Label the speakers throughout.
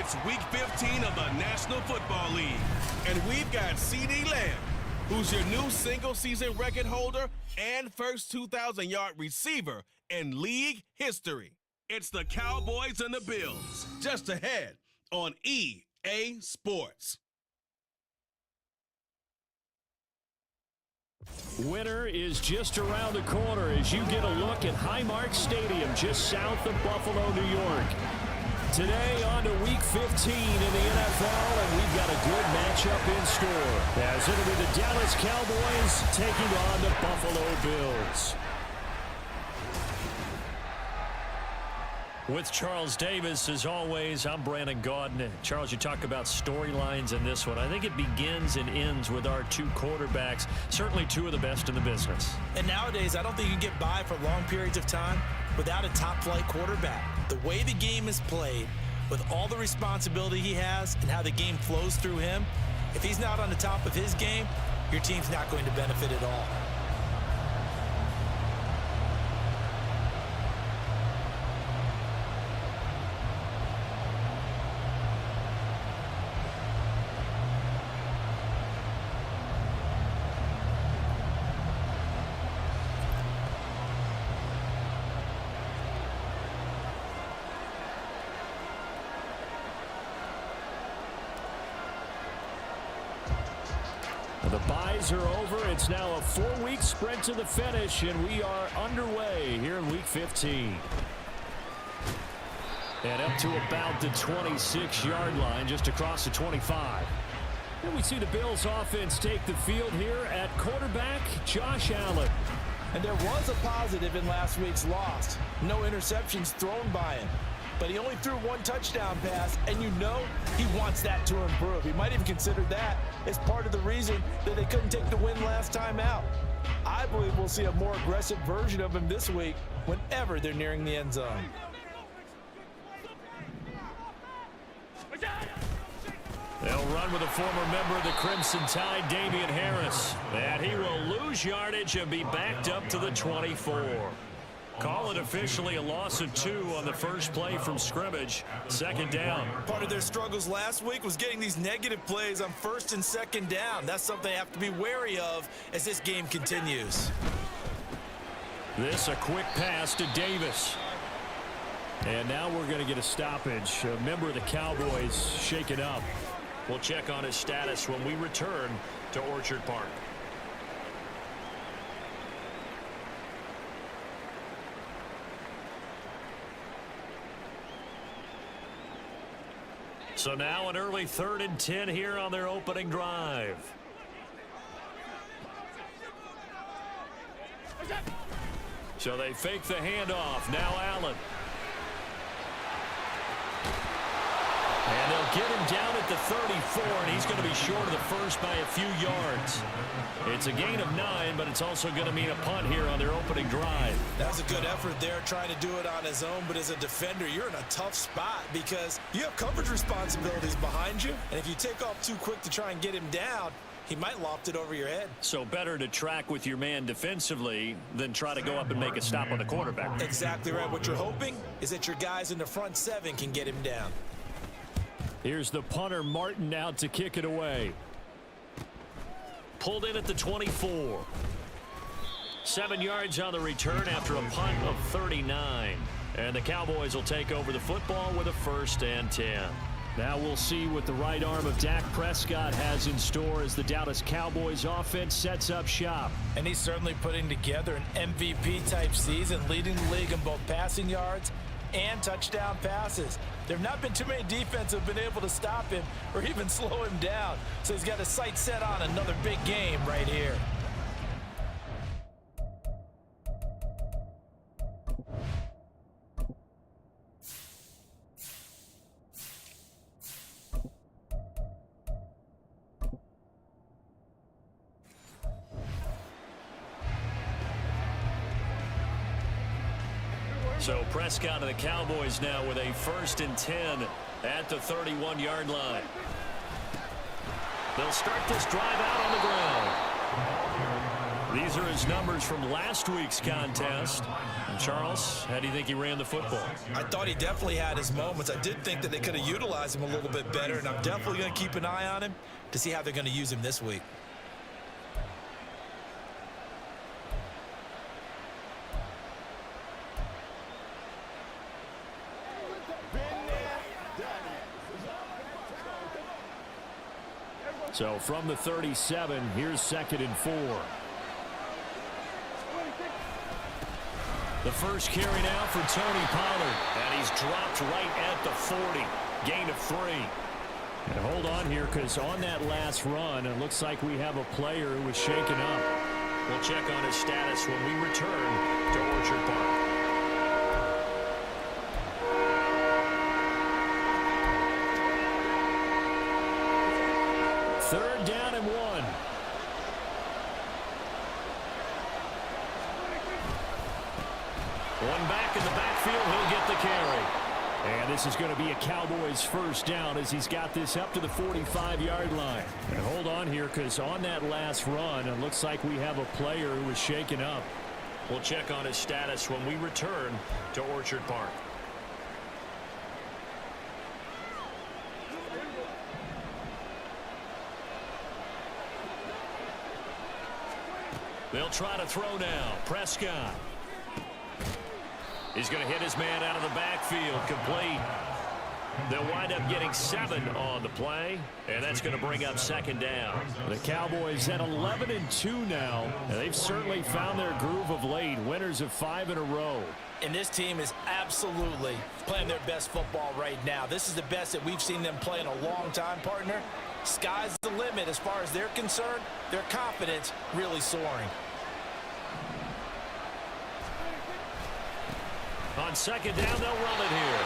Speaker 1: It's Week 15 of the National Football League, and we've got CeeDee Lamb, who's your new single-season record holder and first 2,000-yard receiver in league history. It's the Cowboys and the Bills, just ahead on EA Sports.
Speaker 2: Winter is just around the corner as you get a look at Highmark Stadium just south of Buffalo, New York. Today on to Week 15 in the NFL, and we've got a good matchup in store as it'll be the Dallas Cowboys taking on the Buffalo Bills. With Charles Davis, as always, I'm Brandon Gaudin. Charles, you talk about storylines in this one. I think it begins and ends with our two quarterbacks, certainly two of the best in the business.
Speaker 3: And nowadays, I don't think you can get by for long periods of time without a top-flight quarterback. The way the game is played, with all the responsibility he has and how the game flows through him, if he's not on the top of his game, your team's not going to benefit at all.
Speaker 2: The byes are over. It's now a 4-week sprint to the finish, and we are underway here in Week 15. And up to about the 26-yard line, just across the 25. And we see the Bills offense take the field here at quarterback, Josh Allen.
Speaker 3: And there was a positive in last week's loss. No interceptions thrown by him. But he only threw one touchdown pass, and you know he wants that to improve. He might even consider that as part of the reason that they couldn't take the win last time out. I believe we'll see a more aggressive version of him this week whenever they're nearing the end zone.
Speaker 2: They'll run with a former member of the Crimson Tide, Damian Harris. And he will lose yardage and be backed up to the 24. Call it officially a loss of 2 on the first play from scrimmage. Second down.
Speaker 3: Part of their struggles last week was getting these negative plays on first and second down. That's something they have to be wary of as this game continues.
Speaker 2: This a quick pass to Davis. And now we're going to get a stoppage. A member of the Cowboys shaken up. We'll check on his status when we return to Orchard Park. So now an early 3rd and 10 here on their opening drive. So they fake the handoff. Now Allen. And they'll get him down at the 34, and he's going to be short of the first by a few yards. It's a gain of 9, but it's also going to mean a punt here on their opening drive.
Speaker 3: That was a good effort there, trying to do it on his own, but as a defender, you're in a tough spot because you have coverage responsibilities behind you, and if you take off too quick to try and get him down, he might loft it over your head.
Speaker 2: So better to track with your man defensively than try to go up and make a stop on the quarterback.
Speaker 3: Exactly right. What you're hoping is that your guys in the front 7 can get him down.
Speaker 2: Here's the punter, Martin, out to kick it away. Pulled in at the 24. 7 yards on the return after a punt of 39. And the Cowboys will take over the football with a 1st and 10. Now we'll see what the right arm of Dak Prescott has in store as the Dallas Cowboys offense sets up shop.
Speaker 3: And he's certainly putting together an MVP-type season, leading the league in both passing yards and touchdown passes. There have not been too many defenses that have been able to stop him or even slow him down. So he's got his sights set on another big game right here.
Speaker 2: So Prescott and the Cowboys now with a 1st and 10 at the 31-yard line. They'll start this drive out on the ground. These are his numbers from last week's contest. And Charles, how do you think he ran the football?
Speaker 3: I thought he definitely had his moments. I did think that they could have utilized him a little bit better, and I'm definitely going to keep an eye on him to see how they're going to use him this week.
Speaker 2: So from the 37, here's 2nd and 4. The first carry now for Tony Pollard. And he's dropped right at the 40. Gain of 3. And hold on here, because on that last run, it looks like we have a player who was shaken up. We'll check on his status when we return to Orchard Park. Third down and 1. One back in the backfield. He'll get the carry. And this is going to be a Cowboys first down as he's got this up to the 45-yard line. And hold on here, because on that last run, it looks like we have a player who was shaken up. We'll check on his status when we return to Orchard Park. They'll try to throw now. Prescott. He's going to hit his man out of the backfield. Complete. They'll wind up getting 7 on the play, and that's going to bring up 2nd down. The Cowboys at 11-2 now, and they've certainly found their groove of late. Winners of 5 in a row.
Speaker 3: And this team is absolutely playing their best football right now. This is the best that we've seen them play in a long time, partner. Sky's the limit as far as they're concerned. Their confidence really soaring.
Speaker 2: On 2nd down, they'll run it here.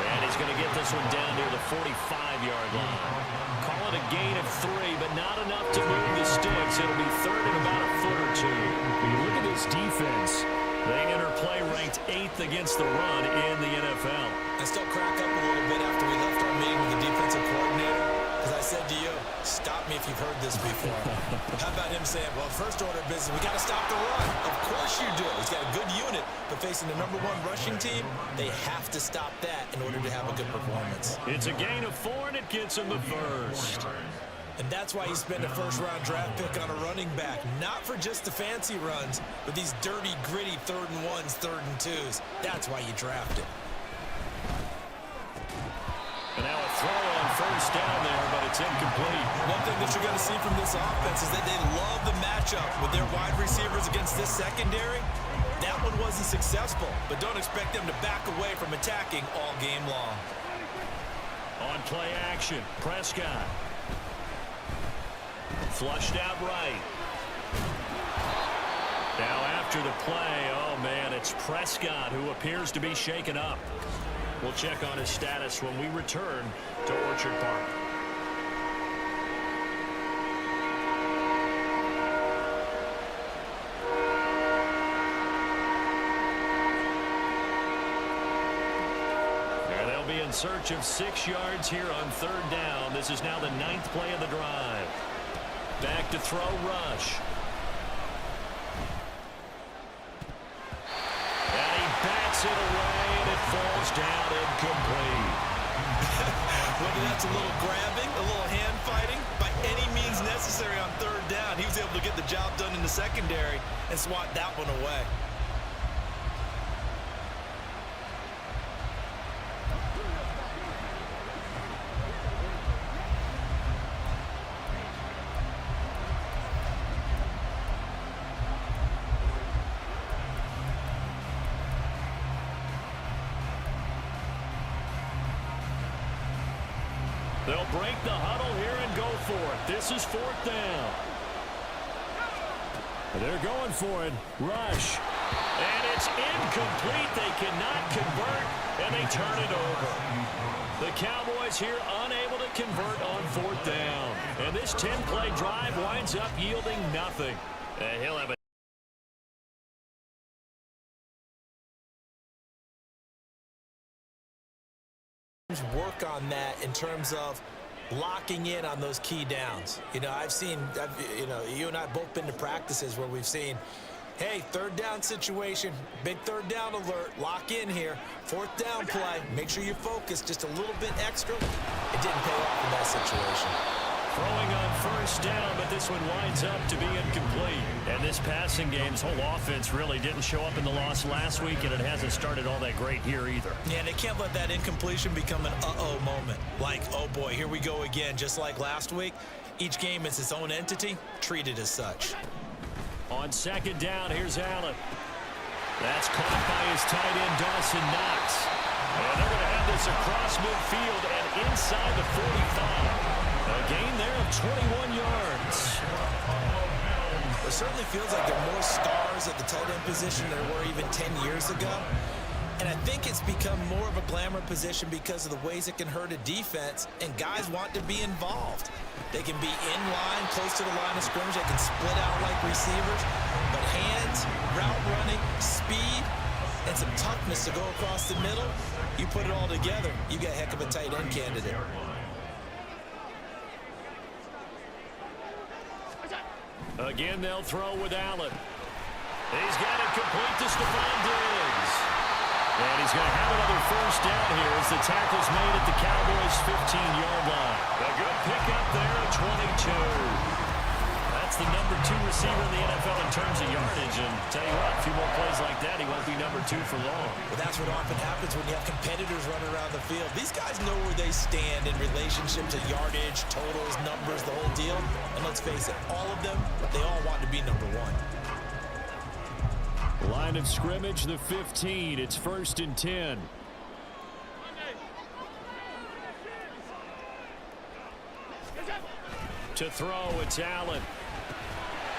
Speaker 2: And he's going to get this one down near the 45-yard line. Call it a gain of 3, but not enough to move the sticks. It'll be 3rd and about a foot or 2. When you look at this defense, they enter play ranked 8th against the run in the NFL.
Speaker 3: I still crack up a little bit after we left our meeting with the defensive coordinator. As I said to you, stop me if you've heard this before. How about him saying, well, first order of business, we got to stop the run. Of course you do. He's got a good unit, but facing the #1 rushing team, they have to stop that in order to have a good performance.
Speaker 2: It's a gain of 4, and it gets him the first.
Speaker 3: And that's why you spend a first-round draft pick on a running back. Not for just the fancy runs, but these dirty, gritty 3rd and 1s, 3rd and 2s. That's why you draft it.
Speaker 2: And now a throw on first down there, but it's incomplete.
Speaker 3: One thing that you're going to see from this offense is that they love the matchup with their wide receivers against this secondary. That one wasn't successful, but don't expect them to back away from attacking all game long.
Speaker 2: On play action, Prescott. Flushed out right. Now after the play, oh man, it's Prescott who appears to be shaken up. We'll check on his status when we return to Orchard Park. They'll be in search of 6 yards here on 3rd down. This is now the 9th play of the drive. Back to throw, Rush. And he bats it away, and it falls down incomplete.
Speaker 3: Whether that's a little grabbing, a little hand fighting, by any means necessary on 3rd down, he was able to get the job done in the secondary and swat that one away.
Speaker 2: They'll break the huddle here and go for it. This is 4th down. They're going for it. Rush. And it's incomplete. They cannot convert, and they turn it over. The Cowboys here unable to convert on 4th down. And this 10-play drive winds up yielding nothing. He'll have a
Speaker 3: work on that in terms of locking in on those key downs. You know, you and I have both been to practices where we've seen, hey, third down situation, big third down alert, lock in here, fourth down play, make sure you focus just a little bit extra. It didn't pay off in that situation.
Speaker 2: Throwing on first down, but this one winds up to be incomplete. And this passing game's whole offense really didn't show up in the loss last week, and it hasn't started all that great here either.
Speaker 3: Yeah, they can't let that incompletion become an uh-oh moment. Like, oh boy, here we go again, just like last week. Each game is its own entity, treated as such.
Speaker 2: On second down, here's Allen. That's caught by his tight end, Dawson Knox. And they're going to have this across midfield and inside the 45. A gain there of 21 yards.
Speaker 3: It certainly feels like there are more stars at the tight end position than there were even 10 years ago. And I think it's become more of a glamour position because of the ways it can hurt a defense, and guys want to be involved. They can be in line, close to the line of scrimmage. They can split out like receivers. But hands, route running, speed, and some toughness to go across the middle, you put it all together, you got a heck of a tight end candidate.
Speaker 2: Again, they'll throw with Allen. He's got it complete to Stephon Diggs. And he's going to have another first down here as the tackle's made at the Cowboys' 15-yard line. A good pickup there at 22. That's the number 2 receiver in the NFL in terms of yardage. And tell you what, a few more plays like that, he won't be number 2 for long.
Speaker 3: Well, that's what often happens when you have competitors running around the field. These guys know where they stand in relationship to yardage, totals, numbers, the whole deal. And let's face it, all of them, they all want to be number 1.
Speaker 2: Line of scrimmage, the 15. It's 1st and 10. To throw, it's Allen.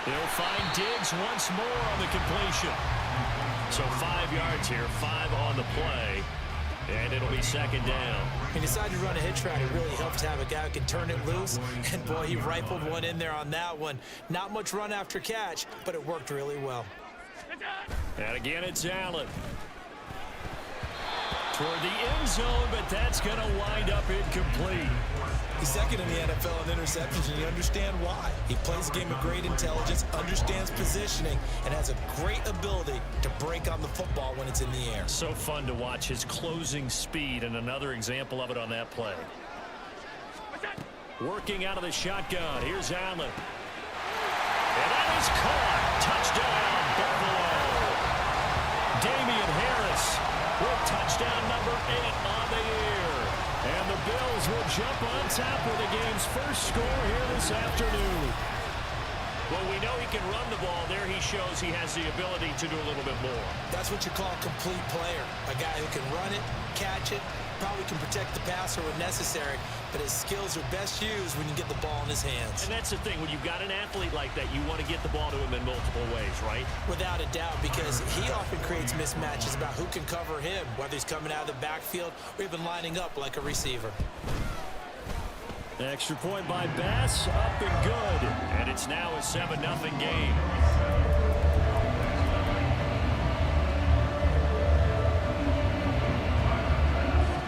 Speaker 2: He'll find Diggs once more on the completion. So 5 yards here, 5 on the play. And it'll be second down.
Speaker 3: He decided to run a hitch route. It really helps to have a guy who can turn it loose. And, boy, he rifled one in there on that one. Not much run after catch, but it worked really well.
Speaker 2: And again, it's Allen. Toward the end zone, but that's going to wind up incomplete.
Speaker 3: He's second in the NFL in interceptions, and you understand why. He plays a game of great intelligence, understands positioning, and has a great ability to break on the football when it's in the air.
Speaker 2: So fun to watch his closing speed, and another example of it on that play. Working out of the shotgun. Here's Allen. And that is caught. Touchdown, Buffalo. Damian Harris with touchdown number 8 on the year. And the Bills will jump on top with the game's first score here this afternoon. Well, we know he can run the ball. There he shows he has the ability to do a little bit more.
Speaker 3: That's what you call a complete player. A guy who can run it, catch it, probably can protect the passer when necessary, but his skills are best used when you get the ball in his hands.
Speaker 2: And that's the thing. When you've got an athlete like that, you want to get the ball to him in multiple ways, right?
Speaker 3: Without a doubt, because he often creates mismatches about who can cover him, whether he's coming out of the backfield or even lining up like a receiver.
Speaker 2: Extra point by Bass, up and good. And it's now a 7-0 game.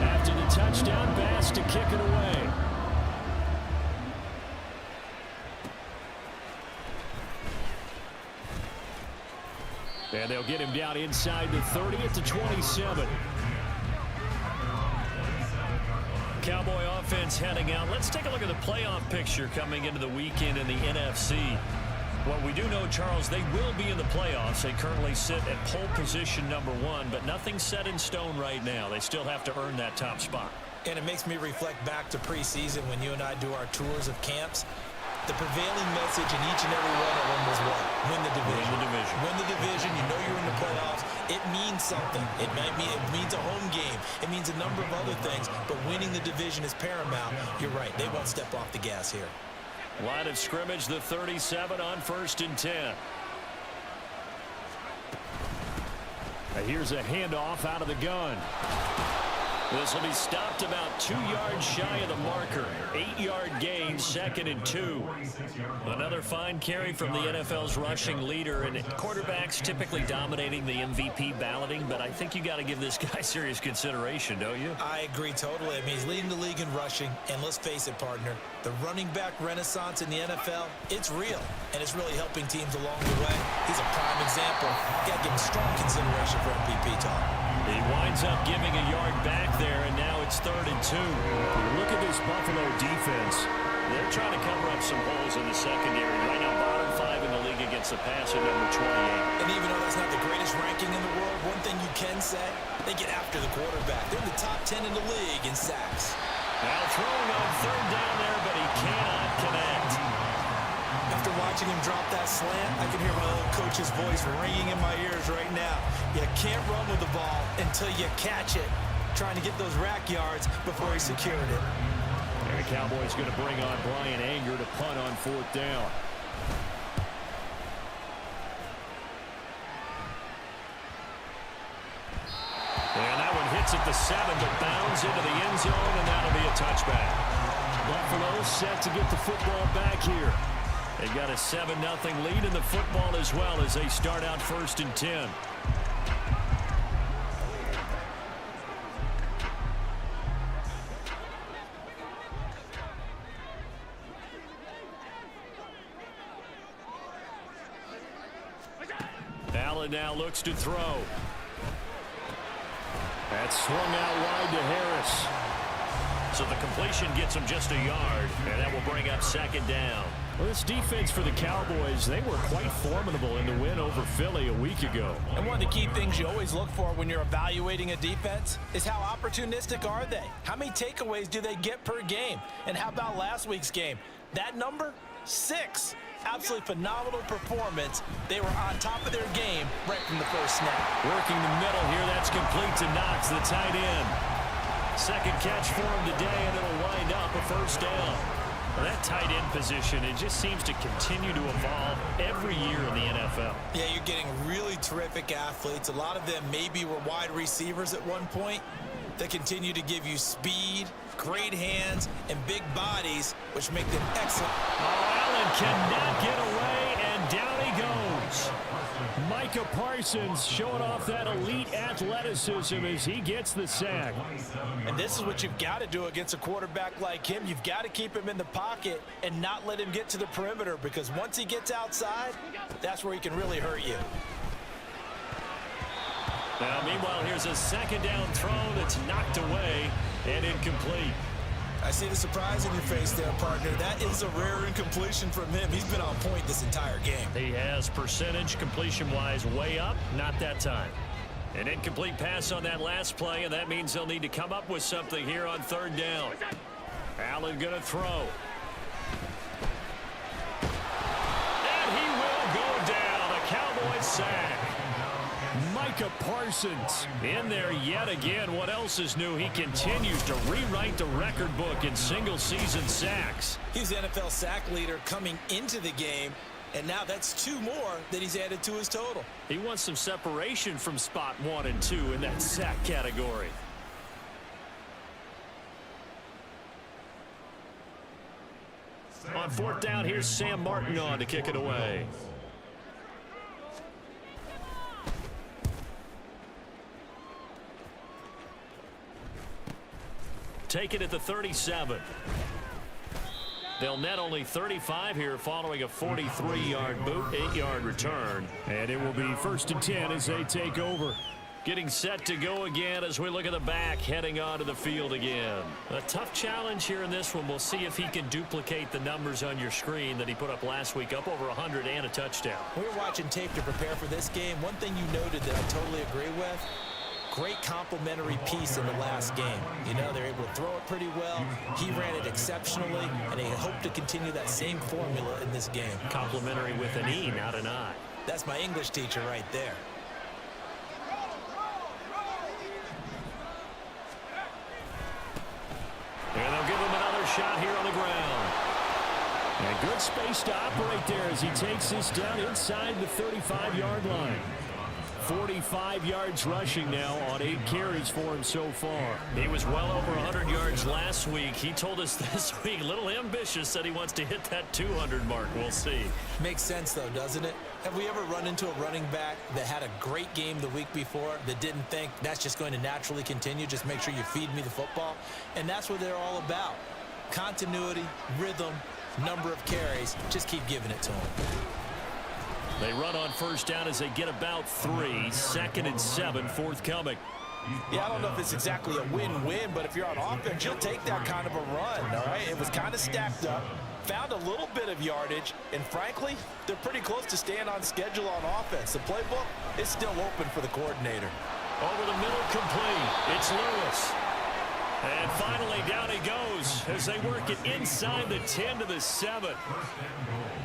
Speaker 2: After the touchdown, Bass to kick it away. And they'll get him down inside the 30 at the 27. Cowboy offense heading out. Let's take a look at the playoff picture coming into the weekend in the NFC. Well, we do know, Charles, they will be in the playoffs. They currently sit at pole position number 1, but nothing's set in stone right now. They still have to earn that top spot.
Speaker 3: And it makes me reflect back to preseason when you and I do our tours of camps. The prevailing message in each and every one of them was what? Win the division.
Speaker 2: Win the division.
Speaker 3: Win the division. You know you're in the playoffs. It means something. It means a home game. It means a number of other things. But winning the division is paramount. You're right. They won't step off the gas here.
Speaker 2: Line of scrimmage, the 37 on 1st and 10. Now here's a handoff out of the gun. This will be stopped about 2 yards shy of the marker. 8-yard gain, 2nd and 2. Another fine carry from the NFL's rushing leader, and quarterbacks typically dominating the MVP balloting, but I think you got to give this guy serious consideration, don't you?
Speaker 3: I agree totally. I mean, he's leading the league in rushing, and let's face it, partner, the running back renaissance in the NFL, it's real, and it's really helping teams along the way. He's a prime example. Got to give him strong consideration for MVP talk.
Speaker 2: He winds up giving a yard back there, and now it's 3rd and 2. Look at this Buffalo defense. They're trying to cover up some holes in the secondary. Right now, bottom 5 in the league against the pass at number 28.
Speaker 3: And even though that's not the greatest ranking in the world, one thing you can say, they get after the quarterback. They're in the top 10 in the league in sacks.
Speaker 2: Now throwing on 3rd down there, but he cannot connect.
Speaker 3: After watching him drop that slant, I can hear my old coach's voice ringing in my ears right now. You can't run with the ball until you catch it. Trying to get those rack yards before he secured it.
Speaker 2: And the Cowboys going to bring on Brian Anger to punt on 4th down. And that one hits at the 7, but bounds into the end zone, and that'll be a touchback. Buffalo set to get the football back here. They've got a 7-0 lead in the football as well as they start out 1st and 10. Allen now looks to throw. That's swung out wide to Harris. So the completion gets him just a yard, and that will bring up 2nd down. Well, this defense for the Cowboys, they were quite formidable in the win over Philly a week ago.
Speaker 3: And one of the key things you always look for when you're evaluating a defense is how opportunistic are they? How many takeaways do they get per game? And how about last week's game? That number? 6. Absolutely phenomenal performance. They were on top of their game right from the first snap.
Speaker 2: Working the middle here, that's complete to Knox, the tight end. 2nd catch for him today, and it'll wind up a 1st down. Well, that tight end position, it just seems to continue to evolve every year in the NFL.
Speaker 3: Yeah, you're getting really terrific athletes. A lot of them maybe were wide receivers at one point. They continue to give you speed, great hands, and big bodies, which make them excellent.
Speaker 2: Oh, Allen cannot get away, and down he goes. Micah Parsons showing off that elite athleticism as he gets the sack.
Speaker 3: And this is what you've got to do against a quarterback like him. You've got to keep him in the pocket and not let him get to the perimeter, because once he gets outside, that's where he can really hurt you.
Speaker 2: Now, meanwhile, here's a 2nd down throw that's knocked away and incomplete.
Speaker 3: I see the surprise in your face there, partner. That is a rare incompletion from him. He's been on point this entire game.
Speaker 2: He has percentage completion-wise way up, not that time. An incomplete pass on that last play, and that means they'll need to come up with something here on 3rd down. Allen going to throw. And he will go down. A Cowboys sack. Micah Parsons in there yet again. What else is new? He continues to rewrite the record book in single-season sacks.
Speaker 3: He's the NFL sack leader coming into the game, and now that's 2 more that he's added to his total.
Speaker 2: He wants some separation from spot 1 and 2 in that sack category. On 4th down, here's Sam Martin on to kick it away. Take it at the 37. They'll net only 35 here following a 43-yard boot, 8-yard return. And it will be 1st and 10 as they take over. Getting set to go again as we look at the back, heading onto the field again. A tough challenge here in this one. We'll see if he can duplicate the numbers on your screen that he put up last week, up over 100 and a touchdown.
Speaker 3: We were watching tape to prepare for this game. One thing you noted that I totally agree with, great complementary piece in the last game. You know, they're able to throw it pretty well. He ran it exceptionally, and they hope to continue that same formula in this game.
Speaker 2: Complementary with an E, not an I.
Speaker 3: That's my English teacher right there.
Speaker 2: And they'll give him another shot here on the ground. And good space to operate there as he takes this down inside the 35-yard line. 45 yards rushing now on 8 carries for him so far.
Speaker 4: He was well over 100 yards last week. He told us this week, a little ambitious, said he wants to hit that 200 mark. We'll see.
Speaker 3: Makes sense, though, doesn't it? Have we ever run into a running back that had a great game the week before that didn't think that's just going to naturally continue? Just make sure you feed me the football. And that's what they're all about. Continuity, rhythm, number of carries. Just keep giving it to them.
Speaker 2: They run on first down as they get about 3. 2nd and 7 forthcoming.
Speaker 3: Yeah, I don't know if it's exactly a win-win, but if you're on offense, you'll take that kind of a run, all right? It was kind of stacked up, found a little bit of yardage, and frankly, they're pretty close to staying on schedule on offense. The playbook is still open for the coordinator.
Speaker 2: Over the middle, complete. It's Lewis. And finally, down he goes as they work it inside the 10 to the 7.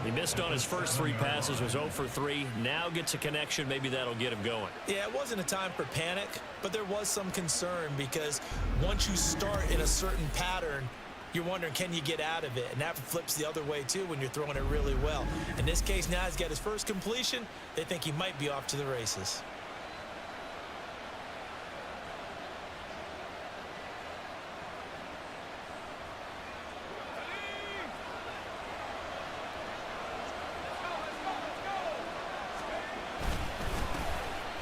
Speaker 2: He missed on his first 3 passes, was 0 for 3. Now gets a connection. Maybe that'll get him going.
Speaker 3: Yeah, it wasn't a time for panic, but there was some concern because once you start in a certain pattern, you're wondering, can you get out of it? And that flips the other way, too, when you're throwing it really well. In this case, now he's got his first completion. They think he might be off to the races.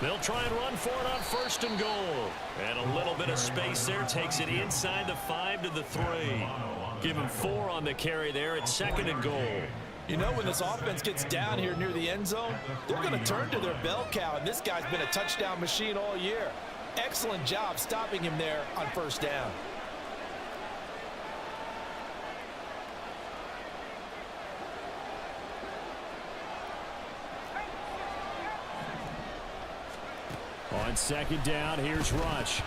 Speaker 2: They'll try and run for it on 1st and goal. And a little bit of space there. Takes it inside the 5 to the 3. Give him 4 on the carry there at 2nd and goal.
Speaker 3: You know, when this offense gets down here near the end zone, they're going to turn to their bell cow, and this guy's been a touchdown machine all year. Excellent job stopping him there on 1st down.
Speaker 2: On 2nd down, here's Rush.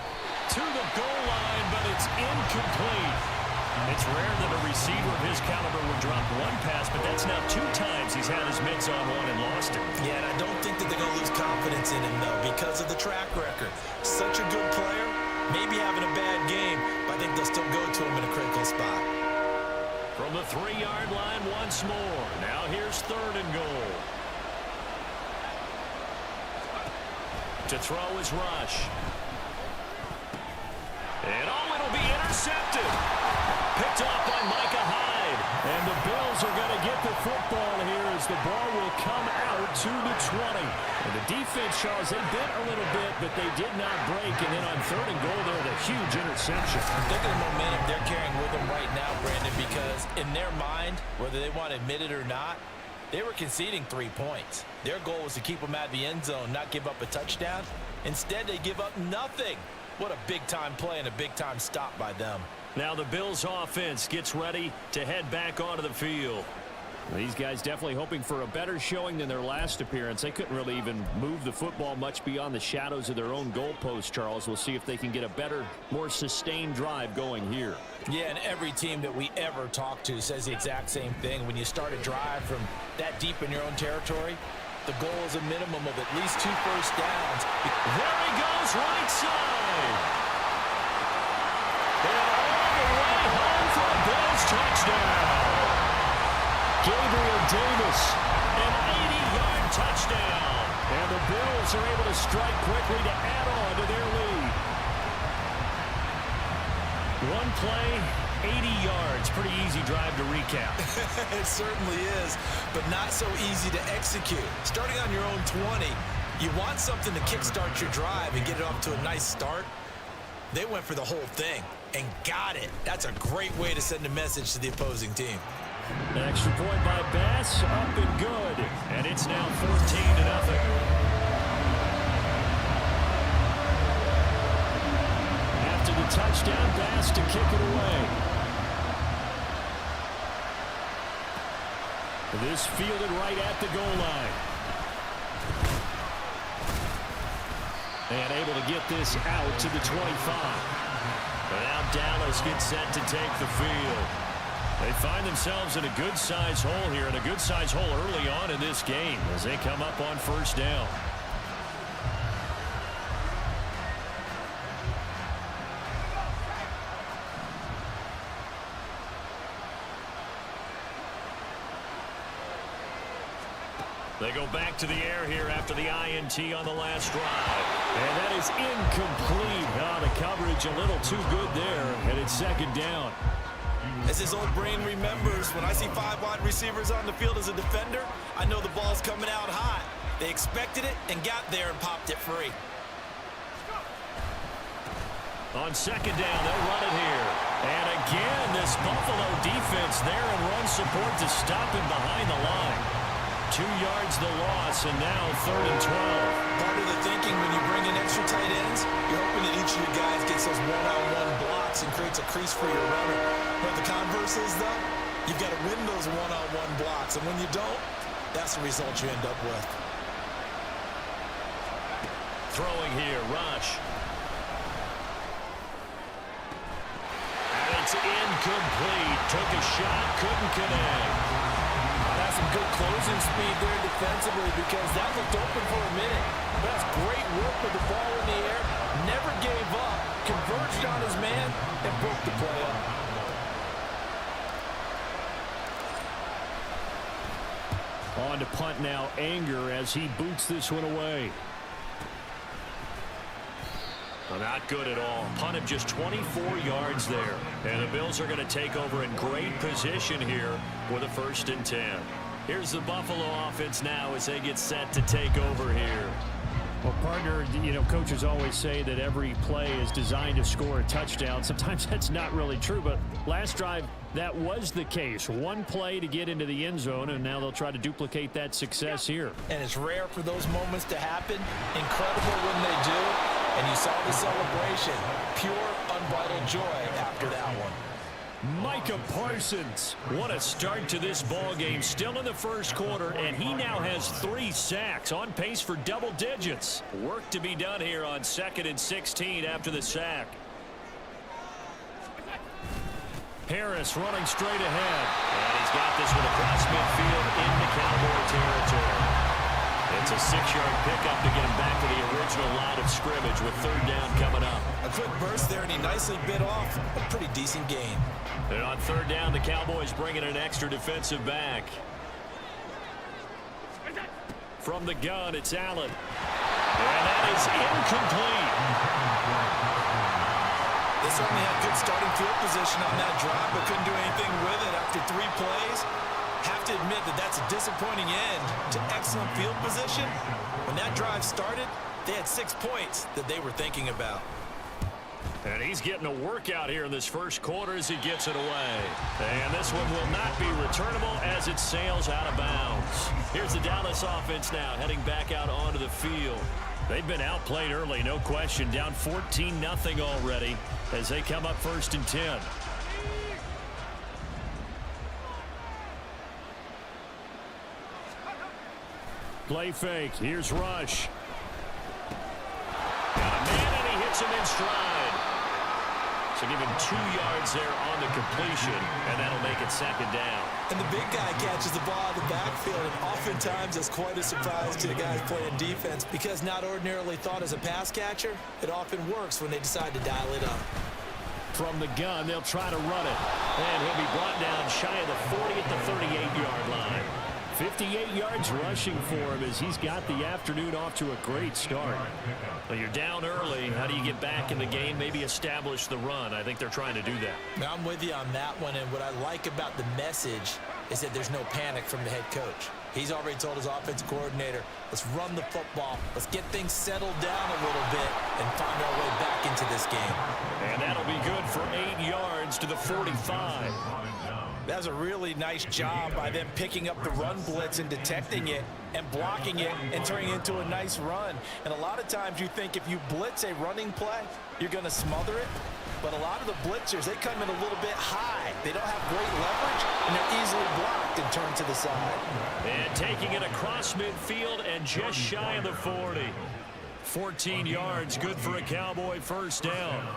Speaker 2: To the goal line, but it's incomplete. It's rare that a receiver of his caliber would drop 1 pass, but that's now 2 times he's had his mitts on one and lost it.
Speaker 3: Yeah, and I don't think that they're going to lose confidence in him, though, because of the track record. Such a good player, maybe having a bad game, but I think they'll still go to him in a critical spot.
Speaker 2: From the 3-yard line once more. Now here's 3rd and goal. To throw is Rush. And it'll be intercepted. Picked off by Micah Hyde. And the Bills are going to get the football here as the ball will come out to the 20. And the defense, Charles, they bit a little bit, but they did not break. And then on 3rd and goal, there was a huge interception.
Speaker 3: Think of the momentum they're carrying with them right now, Brandon, because in their mind, whether they want to admit it or not, they were conceding 3 points. Their goal was to keep them out of the end zone, not give up a touchdown. Instead, they give up nothing. What a big-time play and a big-time stop by them.
Speaker 2: Now the Bills offense gets ready to head back onto the field. These guys definitely hoping for a better showing than their last appearance. They couldn't really even move the football much beyond the shadows of their own goalpost, Charles. We'll see if they can get a better, more sustained drive going here.
Speaker 3: Yeah, and every team that we ever talk to says the exact same thing. When you start a drive from that deep in your own territory, the goal is a minimum of at least 2 first downs.
Speaker 2: There he goes, right side. And all the way home for a Bills touchdown. Gabriel Davis, an 80-yard touchdown. And the Bills are able to strike quickly to add on to their lead. 1 play, 80 yards. Pretty easy drive to recap.
Speaker 3: It certainly is, but not so easy to execute. Starting on your own 20, you want something to kickstart your drive and get it off to a nice start. They went for the whole thing and got it. That's a great way to send a message to the opposing team.
Speaker 2: An extra point by Bass, up and good. And it's now 14-0. After the touchdown, Bass to kick it away. This fielded right at the goal line. And able to get this out to the 25. And now Dallas gets set to take the field. They find themselves in a good-sized hole here, and a good-sized hole early on in this game as they come up on 1st down.
Speaker 4: They go back to the air here after the INT on the last drive.
Speaker 2: And that is incomplete. Oh, the coverage a little too good there, and it's second down.
Speaker 3: As his old brain remembers, when I see 5 wide receivers on the field as a defender, I know the ball's coming out hot. They expected it and got there and popped it free.
Speaker 2: On second down, they'll run it here. And again, this Buffalo defense there in run support to stop him behind the line. 2 yards the loss, and now 3rd and 12.
Speaker 3: Part of the thinking when you bring in extra tight ends, you're hoping that each of your guys gets those one-on-one blocks and creates a crease for your runner. But the converse is, though, you've got to win those one-on-one blocks. And when you don't, that's the result you end up with.
Speaker 4: Throwing here, Rush. And it's incomplete. Took a shot, couldn't connect.
Speaker 3: That's some good closing speed there defensively because that looked open for a minute. That's great work with the ball in the air. Never gave up. Converged on his man and broke the play up.
Speaker 2: On to punt now, Anger, as he boots this one away.
Speaker 4: Well, not good at all. Punt him just 24 yards there. And the Bills are going to take over in great position here with a 1st and 10. Here's the Buffalo offense now as they get set to take over here.
Speaker 2: Well, partner, you know, coaches always say that every play is designed to score a touchdown. Sometimes that's not really true, but last drive, that was the case. One play to get into the end zone, and now they'll try to duplicate that success here.
Speaker 3: And it's rare for those moments to happen. Incredible when they do. And you saw the celebration. Pure, unbridled joy after that one.
Speaker 2: Micah Parsons.
Speaker 4: What a start to this ball game. Still in the first quarter, and he now has 3 sacks, on pace for double digits. Work to be done here on 2nd and 16 after the sack.
Speaker 2: Harris running straight ahead.
Speaker 4: And he's got this one across midfield into Cowboy territory. It's a 6-yard pickup to get him back to the original line of scrimmage with 3rd down coming up.
Speaker 3: A quick burst there, and he nicely bit off a pretty decent gain.
Speaker 4: And on 3rd down, the Cowboys bringing an extra defensive back.
Speaker 2: From the gun, it's Allen. And that is incomplete.
Speaker 3: They certainly had good starting field position on that drive, but couldn't do anything with it after 3 plays. Have to admit that that's a disappointing end to excellent field position. When that drive started, they had 6 points that they were thinking about.
Speaker 4: And he's getting a workout here in this first quarter as he gets it away. And this one will not be returnable as it sails out of bounds. Here's the Dallas offense now heading back out onto the field. They've been outplayed early, no question. Down 14-0 already as they come up 1st and 10.
Speaker 2: Play fake. Here's Rush.
Speaker 4: Got a man, and he hits him in stride. So give him 2 yards there on the completion, and that'll make it 2nd down.
Speaker 3: And the big guy catches the ball out of the backfield, and oftentimes it's quite a surprise to the guys playing defense because not ordinarily thought as a pass catcher, it often works when they decide to dial it up.
Speaker 2: From the gun, they'll try to run it. And he'll be brought down shy of the 40 at the 38-yard line. 58 yards rushing for him as he's got the afternoon off to a great start.
Speaker 4: Well, you're down early. How do you get back in the game? Maybe establish the run. I think they're trying to do that.
Speaker 3: Now, I'm with you on that one, and what I like about the message is that there's no panic from the head coach. He's already told his offensive coordinator, let's run the football, let's get things settled down a little bit and find our way back into this game.
Speaker 4: And that'll be good for 8 yards to the 45.
Speaker 3: That was a really nice job by them picking up the run blitz and detecting it and blocking it and turning it into a nice run. And a lot of times you think if you blitz a running play, you're going to smother it. But a lot of the blitzers, they come in a little bit high. They don't have great leverage, and they're easily blocked and turned to the side.
Speaker 4: And taking it across midfield and just shy of the 40. 14 yards, good for a Cowboy 1st down.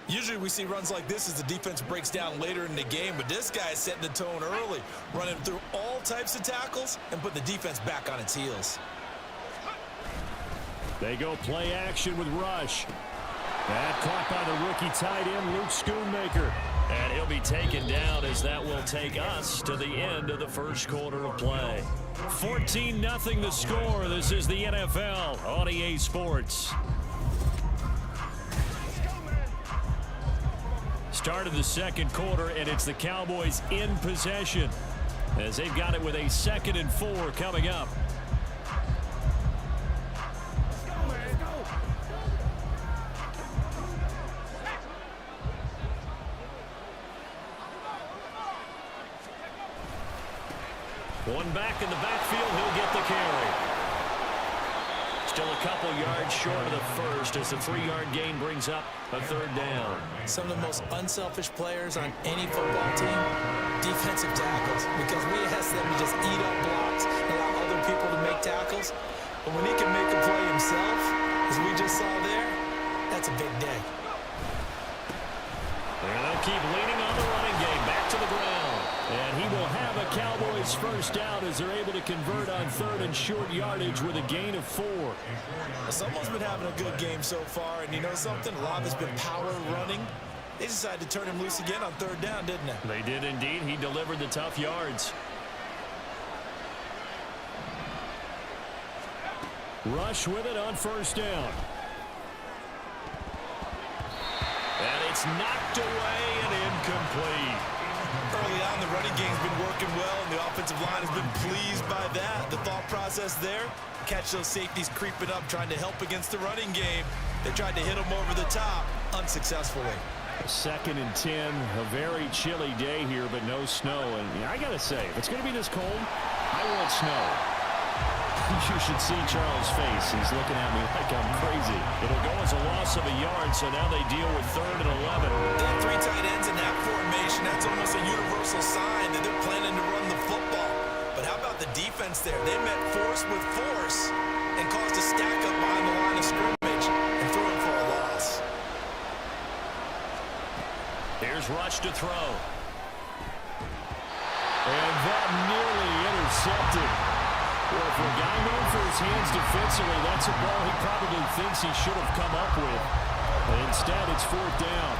Speaker 3: Usually we see runs like this as the defense breaks down later in the game, but this guy is setting the tone early, running through all types of tackles and putting the defense back on its heels.
Speaker 2: They go play action with Rush. That caught by the rookie tight end, Luke Schoonmaker.
Speaker 4: And he'll be taken down as that will take us to the end of the first quarter of play. 14-0 the score. This is the NFL on EA Sports. Start of the second quarter, and it's the Cowboys in possession as they've got it with a 2nd and 4 coming up. One back in the backfield, he'll get the carry. Still a couple yards short of the first as the 3-yard gain brings up a 3rd down.
Speaker 3: Some of the most unselfish players on any football team, defensive tackles, because we ask them to just eat up blocks and allow other people to make tackles. But when he can make a play himself, as we just saw there, that's a big day.
Speaker 4: And they'll keep leaning on the running game. Back to the ground.
Speaker 2: And he will have a Cowboys first down as they're able to convert on 3rd and short yardage with a gain of 4.
Speaker 3: Someone's been having a good game so far, and you know something? A lot of it's been power running. They decided to turn him loose again on 3rd down, didn't they?
Speaker 4: They did indeed. He delivered the tough yards.
Speaker 2: Rush with it on 1st down.
Speaker 4: And it's knocked away and incomplete.
Speaker 3: Early on, the running game's been working well, and the offensive line has been pleased by that. The thought process there, catch those safeties creeping up, trying to help against the running game. They tried to hit them over the top, unsuccessfully.
Speaker 2: 2nd and 10, a very chilly day here, but no snow. And I got to say, if it's going to be this cold, I want snow. You should see Charles' face. He's looking at me like I'm crazy.
Speaker 4: It'll go as a loss of a yard, so now they deal with 3rd and 11.
Speaker 3: They have 3 tight ends in that formation. That's almost a universal sign that they're planning to run the football. But how about the defense there? They met force with force and caused a stack up behind the line of scrimmage and threw him for a loss.
Speaker 4: Here's Rush to throw.
Speaker 2: And that nearly intercepted. Well, for a guy known for his hands defensively, that's a ball he probably thinks he should have come up with. But instead, it's 4th down.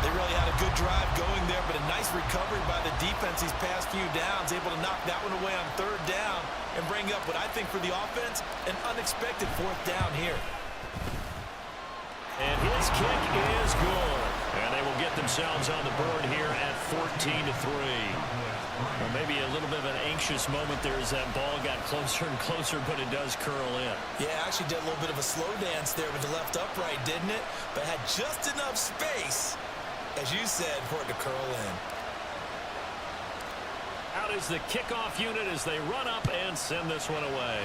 Speaker 3: They really had a good drive going there, but a nice recovery by the defense these past few downs, able to knock that one away on 3rd down and bring up what I think for the offense, an unexpected 4th down here.
Speaker 4: And his kick is good. And they will get themselves on the board here at 14-3. Well, maybe a little bit of an anxious moment there as that ball got closer and closer, but it does curl in.
Speaker 3: Yeah, actually did a little bit of a slow dance there with the left upright, didn't it? But had just enough space, as you said, for it to curl in.
Speaker 4: Out is the kickoff unit as they run up and send this one away.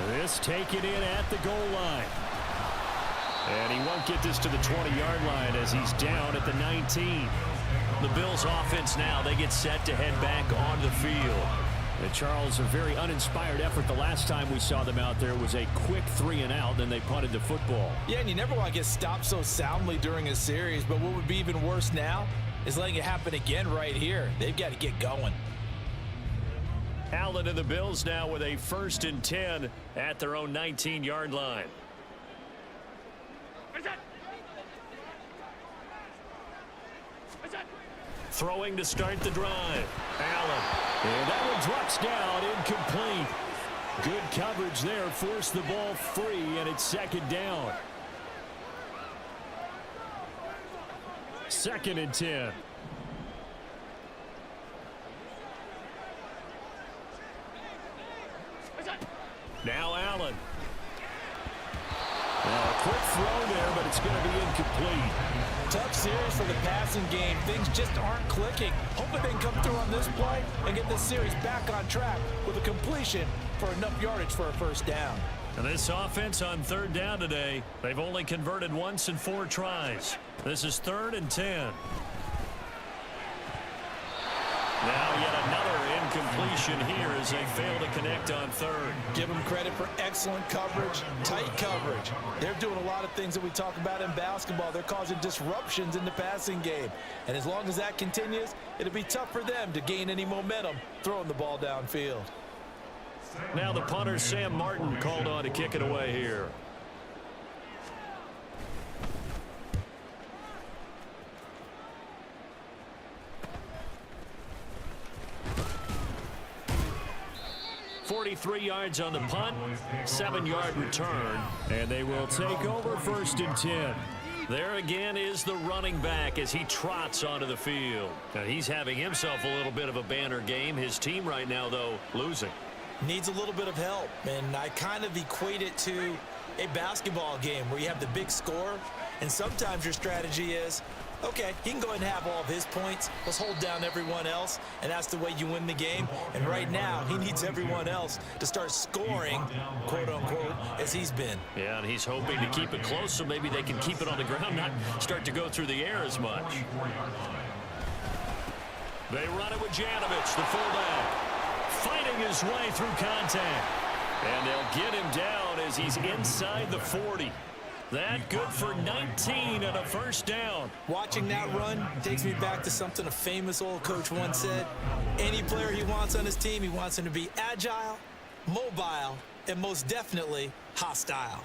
Speaker 2: This taken in at the goal line. And he won't get this to the 20-yard line as he's down at the 19.
Speaker 4: The Bills offense now, they get set to head back on the field.
Speaker 2: And Charles, a very uninspired effort. The last time we saw them out there was a quick 3-and-out, then they punted the football.
Speaker 3: Yeah, and you never want to get stopped so soundly during a series, but what would be even worse now is letting it happen again right here. They've got to get going.
Speaker 4: Allen and the Bills now with a 1st and 10 at their own 19-yard line. Throwing to start the drive. Allen.
Speaker 2: And that one drops down, incomplete. Good coverage there, forced the ball free, and it's 2nd down. 2nd and 10. Now Allen. Now a quick throw there, but it's going to be incomplete.
Speaker 3: Tough series for the passing game. Things just aren't clicking. Hoping they can come through on this play and get this series back on track with a completion for enough yardage for a 1st down.
Speaker 4: And this offense on 3rd down today, they've only converted once in 4 tries. This is 3rd and 10. Now yet another incompletion here as they fail to connect on 3rd.
Speaker 3: Give them credit for excellent coverage, tight coverage. They're doing a lot of things that we talk about in basketball. They're causing disruptions in the passing game. And as long as that continues, it'll be tough for them to gain any momentum throwing the ball downfield.
Speaker 4: Now the punter, Sam Martin, called on to kick it away here. 43 yards on the punt, 7-yard return.
Speaker 2: And they will take over 1st and 10.
Speaker 4: There again is the running back as he trots onto the field. Now he's having himself a little bit of a banner game. His team right now, though, losing.
Speaker 3: Needs a little bit of help, and I kind of equate it to a basketball game where you have the big score, and sometimes your strategy is, okay, he can go ahead and have all of his points. Let's hold down everyone else, and that's the way you win the game. And right now, he needs everyone else to start scoring, quote-unquote, as he's been.
Speaker 4: Yeah, and he's hoping to keep it close so maybe they can keep it on the ground, not start to go through the air as much. They run it with Janovich, the fullback, fighting his way through contact. And they'll get him down as he's inside the 40. That good for 19 and a 1st down.
Speaker 3: Watching that run takes me back to something a famous old coach once said. Any player he wants on his team, he wants him to be agile, mobile, and most definitely hostile.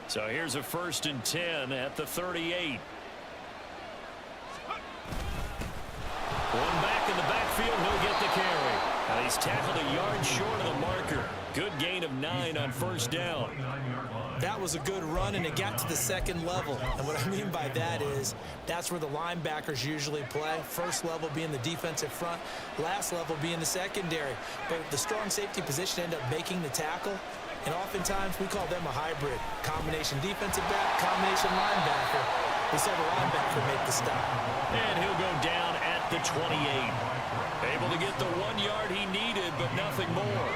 Speaker 4: So here's a 1st and 10 at the 38. One back in the backfield, he'll get the carry. Now he's tackled a yard short of the marker. Good gain of 9 on 1st down.
Speaker 3: That was a good run, and it got to the 2nd level. And what I mean by that is that's where the linebackers usually play. 1st level being the defensive front, last level being the secondary. But the strong safety position ended up making the tackle. And oftentimes we call them a hybrid. Combination defensive back, combination linebacker. We saw the linebacker make the stop.
Speaker 4: And he'll go down at the 28. Able to get the 1 yard he needed, but nothing more.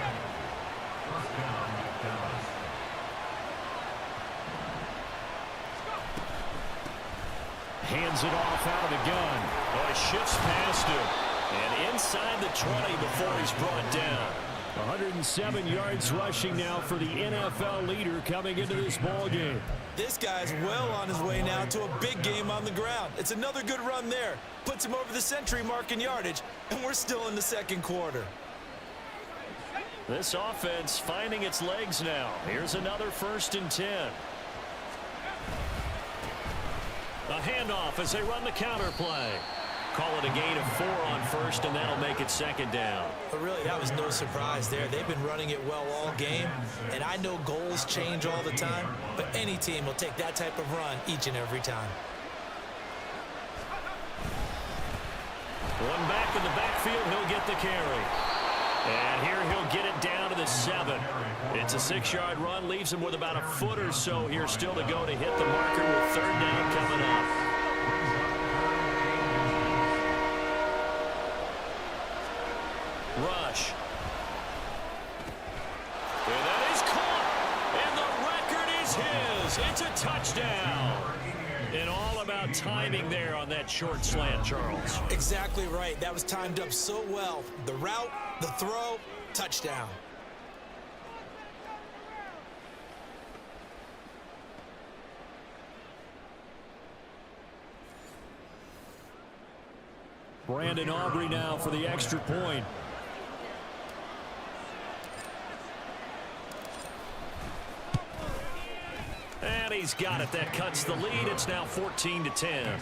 Speaker 4: Hands it off out of the gun. Oh, he shifts past him. And inside the 20 before he's brought down.
Speaker 2: 107 yards rushing now for the NFL leader coming into this ball game.
Speaker 3: This guy's well on his way now to a big game on the ground. It's another good run there. Puts him over the century mark in yardage, and we're still in the 2nd quarter.
Speaker 4: This offense finding its legs now. Here's another 1st and 10. A handoff as they run the counter play. Call it a gain of 4 on 1st, and that'll make it 2nd down.
Speaker 3: But really, that was no surprise there. They've been running it well all game, and I know goals change all the time, but any team will take that type of run each and every time.
Speaker 4: One back in the backfield, he'll get the carry. And here he'll get it down to the 7. It's a 6-yard run, leaves him with about a foot or so here still to go to hit the marker with 3rd down coming up. Rush. And that is caught. And the record is his. It's a touchdown. And all about timing there on that short slant, Charles.
Speaker 3: Exactly right. That was timed up so well. The route, the throw, touchdown.
Speaker 2: Brandon Aubrey now for the extra point.
Speaker 4: And he's got it. That cuts the lead. It's now 14-10.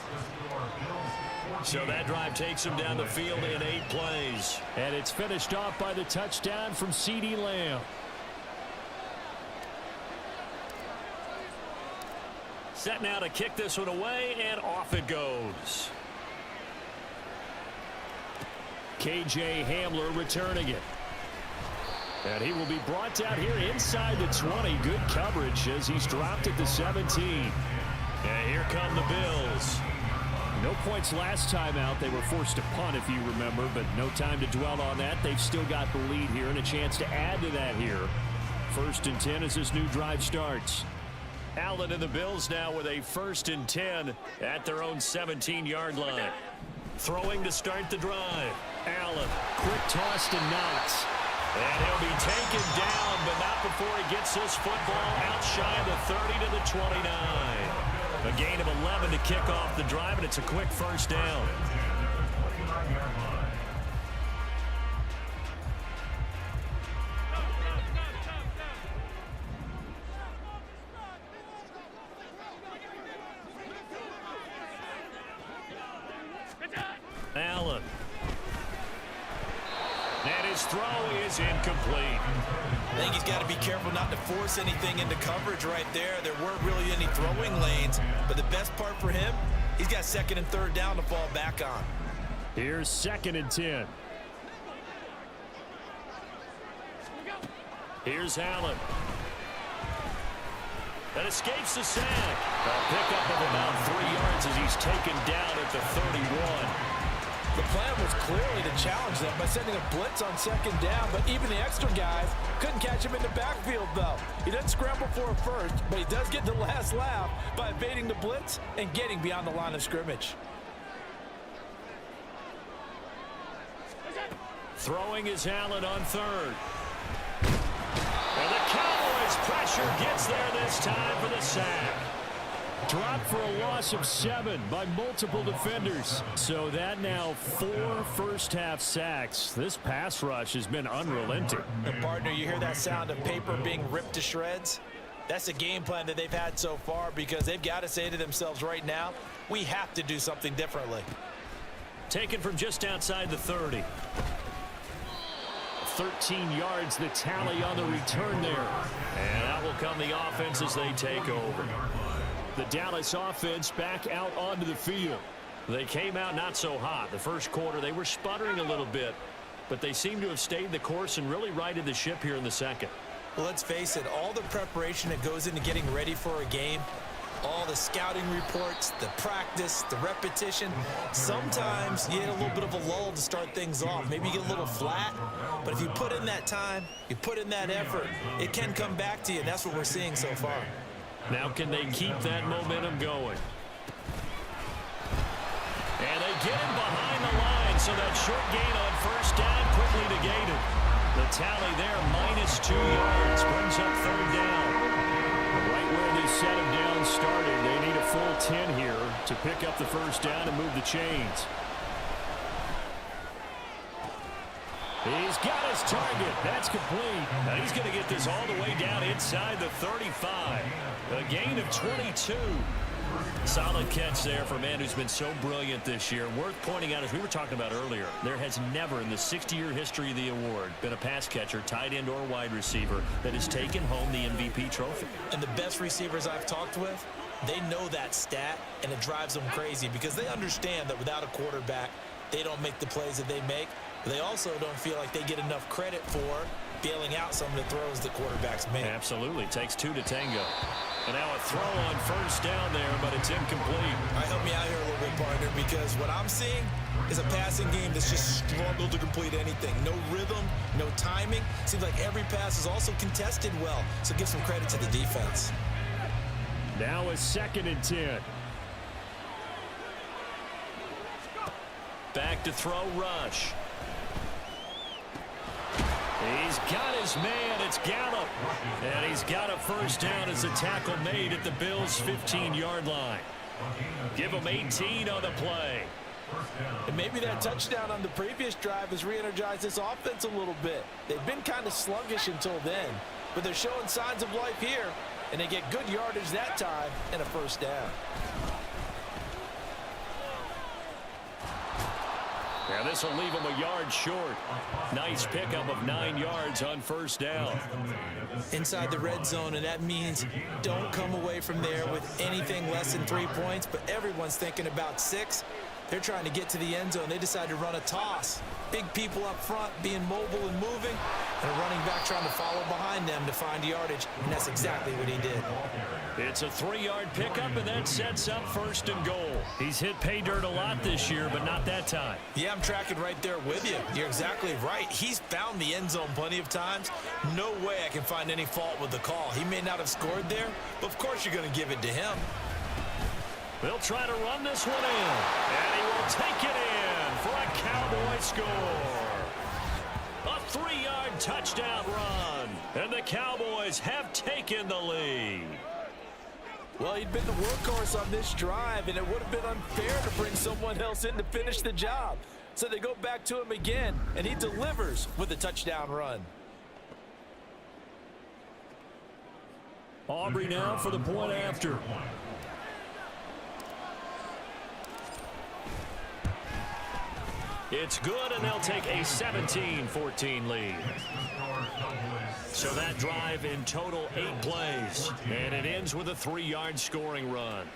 Speaker 4: So that drive takes him down the field in 8 plays.
Speaker 2: And it's finished off by the touchdown from CeeDee Lamb.
Speaker 4: Set now to kick this one away, and off it goes.
Speaker 2: KJ Hamler returning it. And he will be brought down here inside the 20. Good coverage as he's dropped at the 17.
Speaker 4: And here come the Bills.
Speaker 2: No points last time out. They were forced to punt, if you remember, but no time to dwell on that. They've still got the lead here and a chance to add to that here. 1st and 10 as this new drive starts.
Speaker 4: Allen and the Bills now with a 1st and 10 at their own 17-yard line. Throwing to start the drive. Allen,
Speaker 2: Quick toss to Knox.
Speaker 4: and he'll be taken down, but not before he gets this football out shy of the 30 to the 29. A gain of 11 to kick off the drive, and it's a quick 1st down. throw is incomplete.
Speaker 3: I think he's got to be careful not to force anything into coverage right there. There weren't really any throwing lanes, but the best part for him, he's got second and third down to fall back on.
Speaker 2: Here's 2nd and 10.
Speaker 4: Here's Allen. That escapes the sack. A pickup of about 3 yards as he's taken down at the 31.
Speaker 3: The plan was clearly to challenge them by sending a blitz on second down, but even the extra guys couldn't catch him in the backfield, though. He doesn't scramble for a first, but he does get the last laugh by evading the blitz and getting beyond the line of scrimmage.
Speaker 4: Throwing is Allen on third. And the Cowboys pressure gets there this time for the sack.
Speaker 2: Dropped for a loss of 7 by multiple defenders. So that now 4 first-half sacks. This pass rush has been unrelenting.
Speaker 3: And partner, you hear that sound of paper being ripped to shreds? That's the game plan that they've had so far, because they've got to say to themselves right now, we have to do something differently.
Speaker 4: Taken from just outside the 30.
Speaker 2: 13 yards the tally on the return there.
Speaker 4: And out will come the offense as they take over.
Speaker 2: The Dallas offense back out onto the field.
Speaker 4: They came out not so hot. The first quarter, they were sputtering a little bit, but they seem to have stayed the course and really righted the ship here in the second.
Speaker 3: Well, let's face it, all the preparation that goes into getting ready for a game, all the scouting reports, the practice, the repetition, sometimes you get a little bit of a lull to start things off. Maybe you get a little flat, but if you put in that time, you put in that effort, it can come back to you, and that's what we're seeing so far.
Speaker 4: Now can they keep that momentum going? And they get him behind the line, so that short gain on first down quickly negated. The tally there, -2 yards, brings up third down.
Speaker 2: Right where this set of downs started, they need a full 10 here to pick up the first down and move the chains. He's got his target. That's complete.
Speaker 4: Now he's going to get this all the way down inside the 35. A gain of 22. Solid catch there for a man who's been so brilliant this year. Worth pointing out, as we were talking about earlier, there has never in the 60-year history of the award been a pass catcher, tight end, or wide receiver that has taken home the MVP trophy.
Speaker 3: And the best receivers I've talked with, they know that stat, and it drives them crazy because they understand that without a quarterback, they don't make the plays that they make. They also don't feel like they get enough credit for bailing out some of the throws the quarterbacks make.
Speaker 4: Absolutely. Takes 2 to tango. And now a throw on first down there, but it's incomplete.
Speaker 3: All right, help me out here a little bit, partner, because what I'm seeing is a passing game that's just struggled to complete anything. No rhythm, no timing. Seems like every pass is also contested well, so give some credit to the defense.
Speaker 2: Now a 2nd and 10.
Speaker 4: Back to throw, Rush. He's got his man. It's Gallup. And he's got a first down as a tackle made at the Bills' 15-yard line. Give him 18 on the play.
Speaker 3: And maybe that touchdown on the previous drive has re-energized this offense a little bit. They've been kind of sluggish until then, but they're showing signs of life here, and they get good yardage that time and a first down.
Speaker 4: And this will leave him a yard short. Nice pickup of 9 yards on first down.
Speaker 3: Inside the red zone, and that means don't come away from there with anything less than 3 points, but everyone's thinking about 6. They're trying to get to the end zone. They decide to run a toss. Big people up front being mobile and moving, and a running back trying to follow behind them to find yardage, and that's exactly what he did.
Speaker 4: It's a 3-yard pickup, and that sets up first and goal. He's hit pay dirt a lot this year, but not that time.
Speaker 3: Yeah, I'm tracking right there with you. You're exactly right. He's found the end zone plenty of times. No way I can find any fault with the call. He may not have scored there, but of course you're going to give it to him.
Speaker 4: They'll try to run this one in, and he will take it in for a Cowboy score. A 3-yard touchdown run, and the Cowboys have taken the lead.
Speaker 3: Well, he'd been the workhorse on this drive, and it would have been unfair to bring someone else in to finish the job. So they go back to him again, and he delivers with a touchdown run.
Speaker 2: Aubrey now for the point after.
Speaker 4: It's good, and they'll take a 17-14 lead. So that drive in total 8 plays, and it ends with a 3-yard scoring run.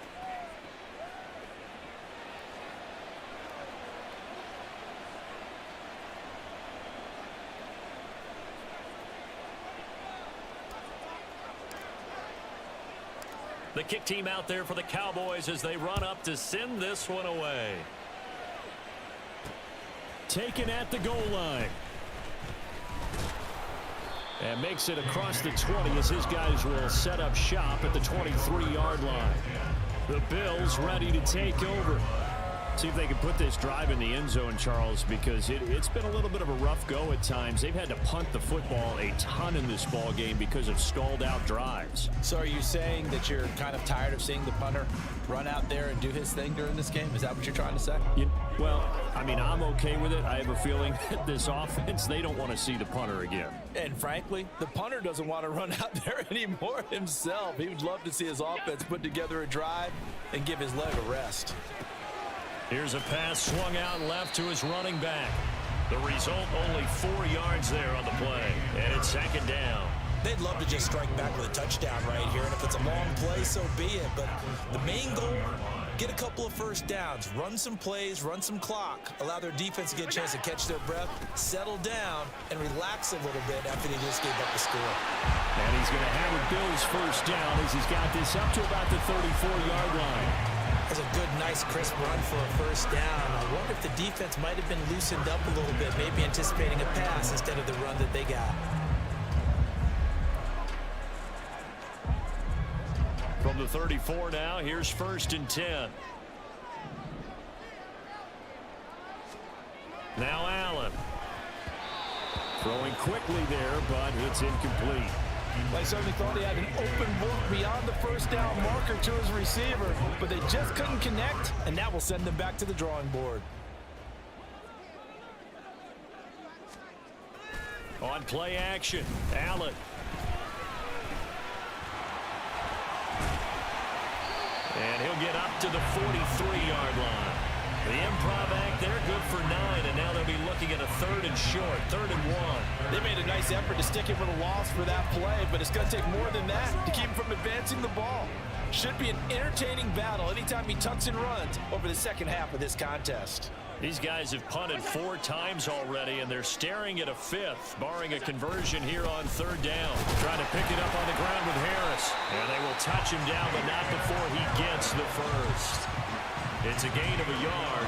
Speaker 4: The kick team out there for the Cowboys as they run up to send this one away.
Speaker 2: Taken at the goal line. And makes it across the 20 as his guys will set up shop at the 23-yard line. The Bills ready to take over. See if they can put this drive in the end zone, Charles, because it's been a little bit of a rough go at times. They've had to punt the football a ton in this ball game because of stalled out drives.
Speaker 3: So are you saying that you're kind of tired of seeing the punter run out there and do his thing during this game? Is that what you're trying to say?
Speaker 2: Well, I mean, I'm okay with it. I have a feeling that this offense, they don't want to see the punter again.
Speaker 3: And frankly, the punter doesn't want to run out there anymore himself. He would love to see his offense put together a drive and give his leg a rest.
Speaker 4: Here's a pass swung out left to his running back. The result, only 4 yards there on the play. And it's 2nd down.
Speaker 3: They'd love to just strike back with a touchdown right here. And if it's a long play, so be it. But the main goal, get a couple of first downs. Run some plays, run some clock. Allow their defense to get a chance to catch their breath, settle down, and relax a little bit after they just gave up the score.
Speaker 2: And he's going to have a Bills first down as he's got this up to about the 34-yard line.
Speaker 3: That's a good, nice, crisp run for a first down. I wonder if the defense might have been loosened up a little bit, maybe anticipating a pass instead of the run that they got.
Speaker 4: From the 34 now, here's 1st and 10. Now Allen.
Speaker 2: Throwing quickly there, but it's incomplete.
Speaker 3: They certainly thought he had an open look beyond the first down marker to his receiver, but they just couldn't connect, and that will send them back to the drawing board.
Speaker 4: On play action, Allen. And he'll get up to the 43-yard line. The improv act there, good for 9, and now they'll be looking at a 3rd and short, 3rd and 1.
Speaker 3: They made a nice effort to stick him with a loss for that play, but it's going to take more than that to keep him from advancing the ball. Should be an entertaining battle anytime he tucks and runs over the second half of this contest.
Speaker 4: These guys have punted 4 times already, and they're staring at a 5th, barring a conversion here on 3rd down. Trying to pick it up on the ground with Harris. And they will touch him down, but not before he gets the first. It's a gain of a yard,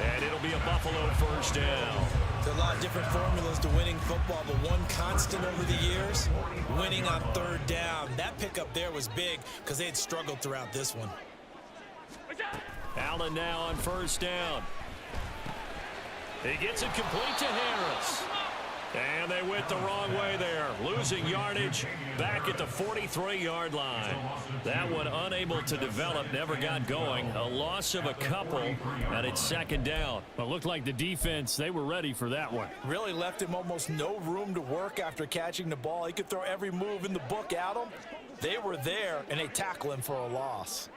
Speaker 4: and it'll be a Buffalo first down.
Speaker 3: There are a lot of different formulas to winning football, but one constant over the years, winning on 3rd down. That pickup there was big because they had struggled throughout this one.
Speaker 4: Allen now on 1st down. He gets it complete to Harris. And they went the wrong way there, losing yardage back at the 43-yard line. That one unable to develop, never got going. A loss of a couple, and it's 2nd down.
Speaker 2: Well, it looked like the defense, they were ready for that one.
Speaker 3: Really left him almost no room to work after catching the ball. He could throw every move in the book at him. They were there, and they tackle him for a loss.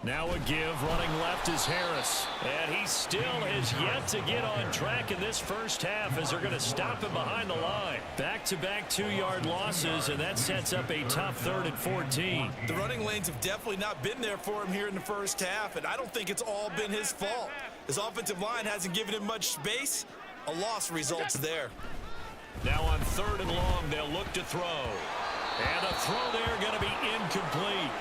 Speaker 4: Now a give, running left is Harris. And he still has yet to get on track in this first half as they're going to stop him behind the line. Back-to-back 2-yard losses, and that sets up a tough 3rd and 14.
Speaker 3: The running lanes have definitely not been there for him here in the first half, and I don't think it's all been his fault. His offensive line hasn't given him much space. A loss results there.
Speaker 4: Now on 3rd and long, they'll look to throw. And a throw there going to be incomplete.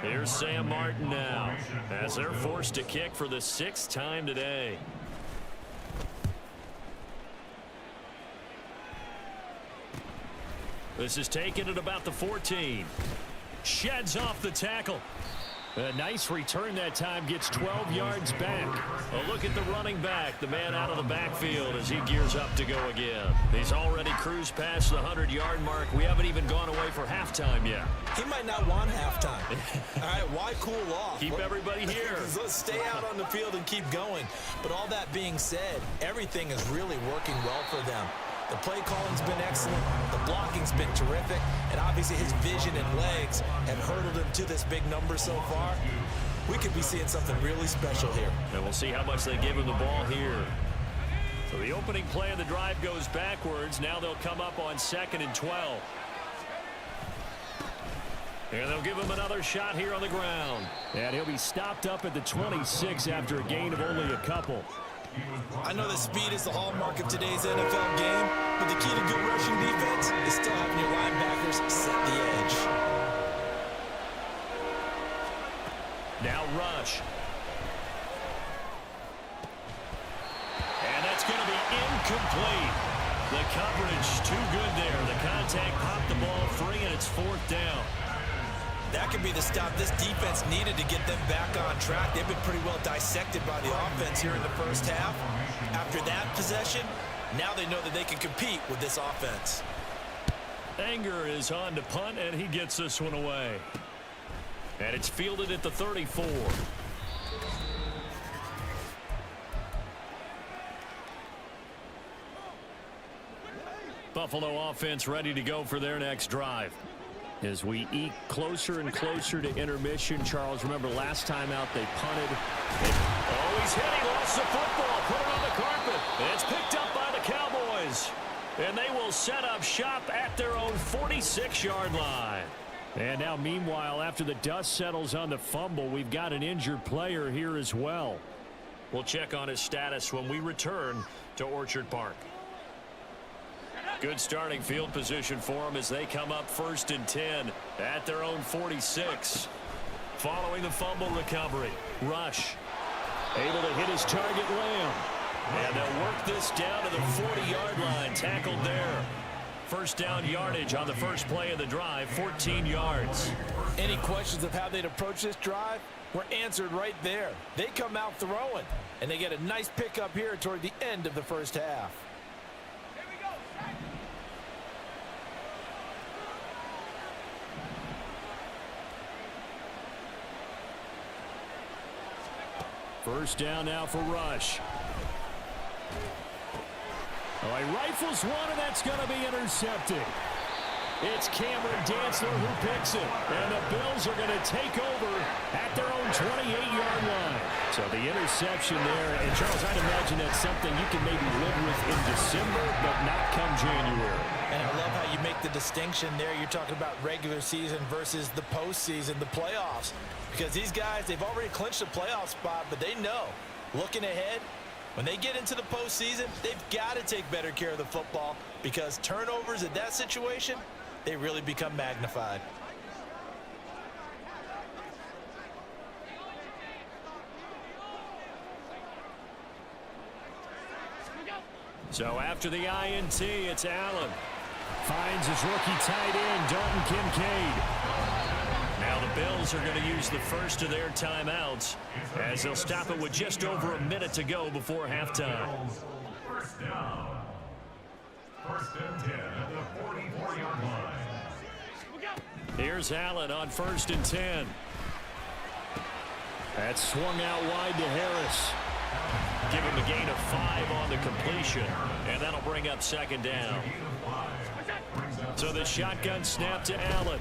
Speaker 4: Here's Sam Martin now as they're forced to kick for the 6th time today. This is taken at about the 14. Sheds off the tackle.
Speaker 2: A nice return that time, gets 12 yards back.
Speaker 4: A look at the running back, the man out of the backfield as he gears up to go again. He's already cruised past the 100-yard mark. We haven't even gone away for halftime yet.
Speaker 3: He might not want halftime. All right, why cool off?
Speaker 4: Keep everybody here.
Speaker 3: Let's stay out on the field and keep going. But all that being said, everything is really working well for them. The play calling's been excellent, the blocking's been terrific, and obviously his vision and legs have hurdled him to this big number so far. We could be seeing something really special here.
Speaker 4: And we'll see how much they give him the ball here. So the opening play of the drive goes backwards. Now they'll come up on 2nd and 12. And they'll give him another shot here on the ground.
Speaker 2: And he'll be stopped up at the 26 after a gain of only a couple.
Speaker 3: I know that speed is the hallmark of today's NFL game, but the key to good rushing defense is still having your linebackers set the edge.
Speaker 4: Now rush. And that's going to be incomplete. The coverage too good there. The contact popped the ball free, and it's 4th down.
Speaker 3: That could be the stop this defense needed to get them back on track. They've been pretty well dissected by the offense here in the first half. After that possession, now they know that they can compete with this offense.
Speaker 4: Anger is on to punt, and he gets this one away. And it's fielded at the 34. Buffalo offense ready to go for their next drive. As we eke closer and closer to intermission, Charles, remember last time out they punted. Oh, he's hit. He lost the football. Put it on the carpet. It's picked up by the Cowboys. And they will set up shop at their own 46-yard line.
Speaker 2: And now, meanwhile, after the dust settles on the fumble, we've got an injured player here as well.
Speaker 4: We'll check on his status when we return to Orchard Park. Good starting field position for them as they come up 1st and 10 at their own 46. Following the fumble recovery, Rush
Speaker 2: able to hit his target, Lamb.
Speaker 4: And they'll work this down to the 40-yard line, tackled there. 1st down yardage on the first play of the drive, 14 yards.
Speaker 3: Any questions of how they'd approach this drive were answered right there. They come out throwing, and they get a nice pickup here toward the end of the first half.
Speaker 2: First down now for Rush. Oh, he rifles one, and that's going to be intercepted. It's Cameron Dantzler who picks it. And the Bills are going to take over at their own 28-yard line. So the interception there. And, Charles, I'd imagine that's something you can maybe live with in December, but not come January.
Speaker 3: And I love how you make the distinction there. You're talking about regular season versus the postseason, the playoffs. Because these guys, they've already clinched a playoff spot, but they know, looking ahead, when they get into the postseason, they've got to take better care of the football because turnovers in that situation, they really become magnified.
Speaker 4: So after the INT, it's Allen.
Speaker 2: Finds his rookie tight end, Dalton Kincaid.
Speaker 4: Now the Bills are going to use the first of their timeouts as they'll stop it with just over a minute to go before halftime.
Speaker 5: First down. 1st and 10 at the 44-yard line.
Speaker 4: Here's Allen on 1st and 10.
Speaker 2: That's swung out wide to Harris.
Speaker 4: Give him a gain of 5 on the completion, and that'll bring up 2nd down. So the shotgun snap to Allen.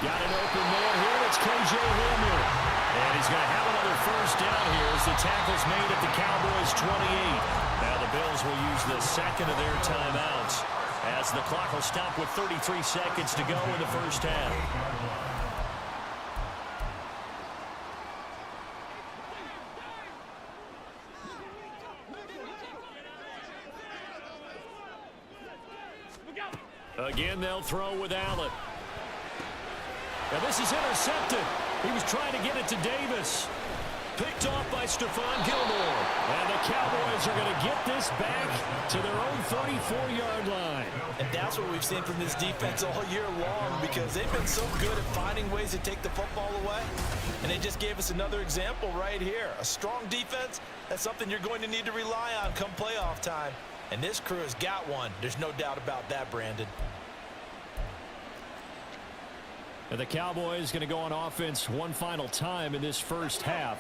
Speaker 2: Got an open man here. It's KJ Hamler.
Speaker 4: And he's going to have another first down here as the tackle's made at the Cowboys 28. Now the Bills will use the second of their timeouts as the clock will stop with 33 seconds to go in the first half. Again, they'll throw with Allen.
Speaker 2: Now this is intercepted. He was trying to get it to Davis. Picked off by Stephon Gilmore. And the Cowboys are going to get this back to their own 34-yard line.
Speaker 3: And that's what we've seen from this defense all year long because they've been so good at finding ways to take the football away. And they just gave us another example right here. A strong defense, that's something you're going to need to rely on come playoff time. And this crew has got one. There's no doubt about that, Brandon.
Speaker 2: And the Cowboys going to go on offense one final time in this first half.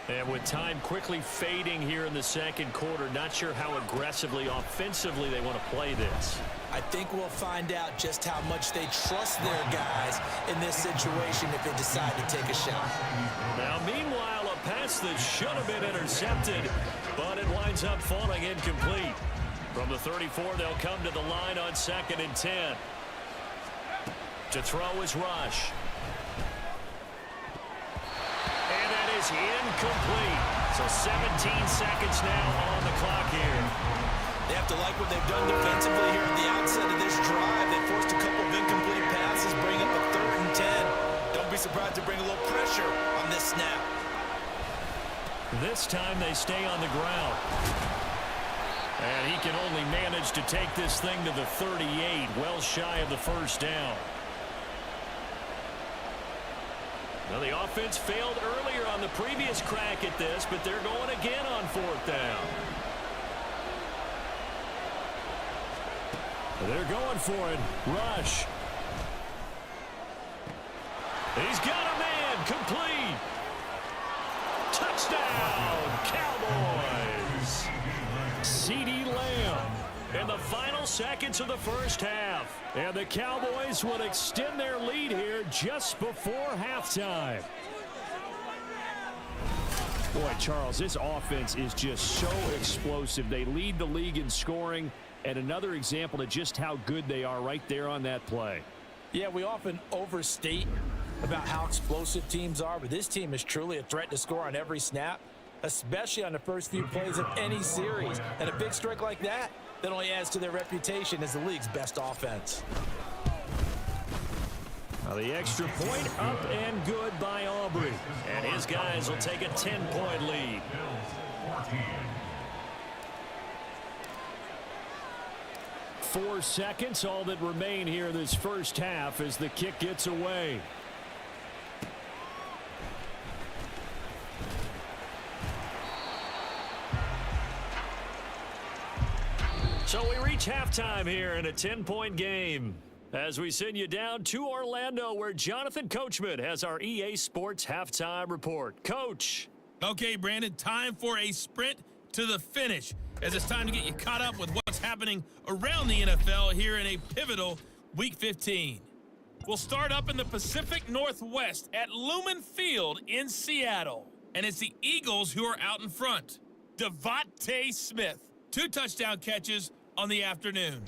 Speaker 4: And with time quickly fading here in the second quarter, not sure how aggressively, offensively they want to play this.
Speaker 3: I think we'll find out just how much they trust their guys in this situation if they decide to take a shot.
Speaker 4: Now, meanwhile, a pass that should have been intercepted, but it winds up falling incomplete. From the 34, they'll come to the line on 2nd and 10. To throw is Rush. And that is incomplete. So 17 seconds now on the clock here.
Speaker 3: They have to like what they've done defensively here at the outset of this drive. They forced a couple of incomplete passes, bring up a 3rd and 10. Don't be surprised to bring a little pressure on this snap.
Speaker 4: This time they stay on the ground. And he can only manage to take this thing to the 38, well shy of the first down. Now the offense failed earlier on the previous crack at this, but they're going again on 4th down. They're going for it. Rush. He's got a man. Complete. Touchdown, Cowboys. CeeDee Lamb in the final seconds of the first half. And the Cowboys will extend their lead here just before halftime. Boy, Charles, this offense is just so explosive. They lead the league in scoring, and another example of just how good they are right there on that play.
Speaker 3: Yeah, we often overstate about how explosive teams are, but this team is truly a threat to score on every snap, especially on the first few plays of any series. And a big strike like that only adds to their reputation as the league's best offense.
Speaker 4: Now the extra point up and good by Aubrey. And his guys will take a 10-point lead. 4 seconds, all that remain here this first half as the kick gets away. So we reach halftime here in a 10-point game as we send you down to Orlando, where Jonathan Coachman has our EA Sports halftime report. Coach.
Speaker 1: Okay, Brandon, time for a sprint to the finish, as it's time to get you caught up with what's happening around the NFL here in a pivotal Week 15. We'll start up in the Pacific Northwest at Lumen Field in Seattle, and it's the Eagles who are out in front. Devontae Smith, 2 touchdown catches on the afternoon.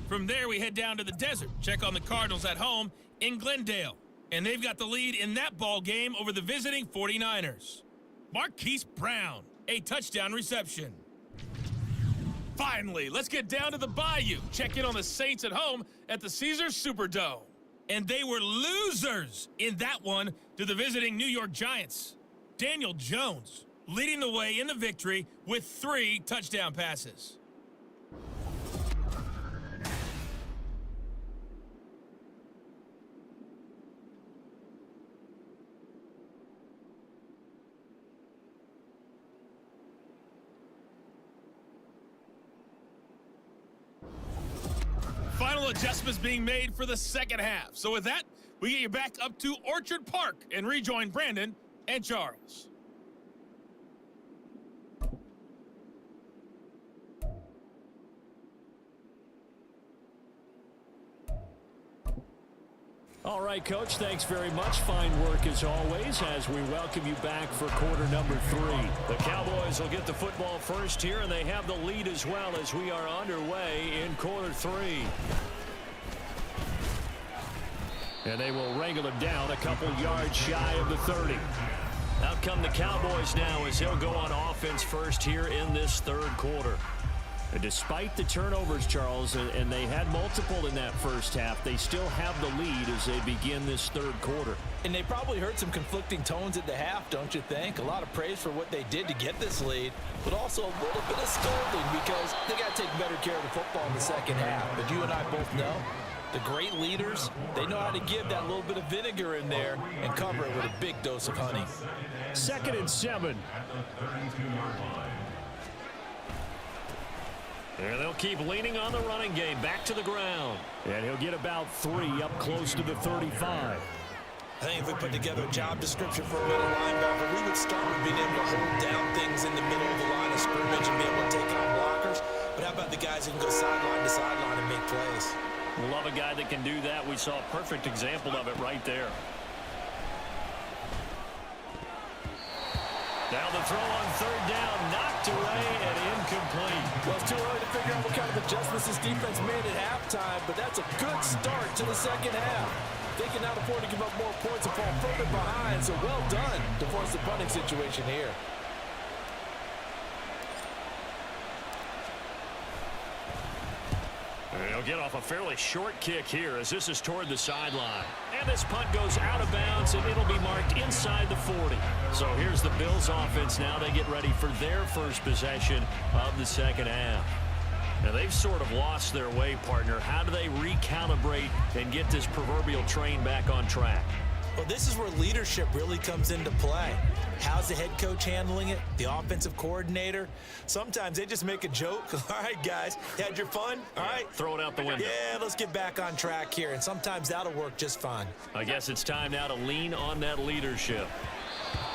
Speaker 1: From there, we head down to the desert, check on the Cardinals at home in Glendale, and they've got the lead in that ball game over the visiting 49ers. Marquise Brown, a touchdown reception. Finally, let's get down to the Bayou. Check in on the Saints at home at the Caesars Superdome. And they were losers in that one to the visiting New York Giants. Daniel Jones leading the way in the victory with 3 touchdown passes. Final adjustments being made for the second half. So with that, we get you back up to Orchard Park and rejoin Brandon and Charles.
Speaker 2: All right, Coach, thanks very much. Fine work as always as we welcome you back for quarter number 3.
Speaker 4: The Cowboys will get the football first here, and they have the lead as well as we are underway in quarter 3. And they will wrangle him down a couple yards shy of the 30. Out come the Cowboys now as they'll go on offense first here in this third quarter. And despite the turnovers, Charles, and they had multiple in that first half, they still have the lead as they begin this third quarter.
Speaker 3: And they probably heard some conflicting tones at the half, don't you think? A lot of praise for what they did to get this lead, but also a little bit of scolding because they got to take better care of the football in the second half. But you and I both know the great leaders, they know how to give that little bit of vinegar in there and cover it with a big dose of honey.
Speaker 2: 2nd and 7.
Speaker 4: And they'll keep leaning on the running game back to the ground.
Speaker 2: And he'll get about 3 up close to the 35.
Speaker 3: I think if we put together a job description for a middle linebacker, we would start with being able to hold down things in the middle of the line of scrimmage and be able to take on blockers. But how about the guys who can go sideline to sideline and make plays?
Speaker 4: Love a guy that can do that. We saw a perfect example of it right there. Now the throw on third down, knocked away and incomplete.
Speaker 3: Well, it's too early to figure out what kind of adjustments this defense made at halftime, but that's a good start to the second half. They can now afford to give up more points and fall further behind, so well done to force the punting situation here.
Speaker 4: He'll get off a fairly short kick here as this is toward the sideline. And this punt goes out of bounds, and it'll be marked inside the 40. So here's the Bills offense now. They get ready for their first possession of the second half. Now, they've sort of lost their way, partner. How do they recalibrate and get this proverbial train back on track?
Speaker 3: Well, this is where leadership really comes into play. How's the head coach handling it? The offensive coordinator? Sometimes they just make a joke. All right, guys, had your fun? All right.
Speaker 4: Throw it out the window.
Speaker 3: Yeah, let's get back on track here, and sometimes that'll work just fine.
Speaker 4: I guess it's time now to lean on that leadership.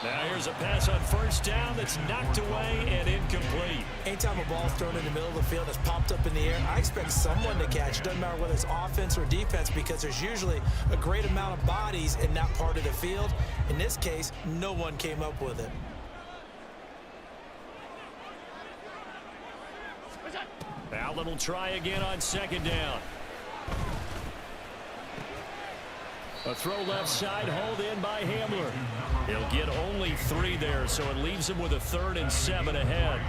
Speaker 4: Now here's a pass on first down that's knocked away and incomplete.
Speaker 3: Anytime a ball's thrown in the middle of the field that's popped up in the air, I expect someone to catch it. Doesn't matter whether it's offense or defense, because there's usually a great amount of bodies in that part of the field. In this case, no one came up with it.
Speaker 4: Allen will try again on second down. A throw left side, hauled in by Hamler. He'll get only 3 there, so it leaves him with a 3rd and 7 ahead.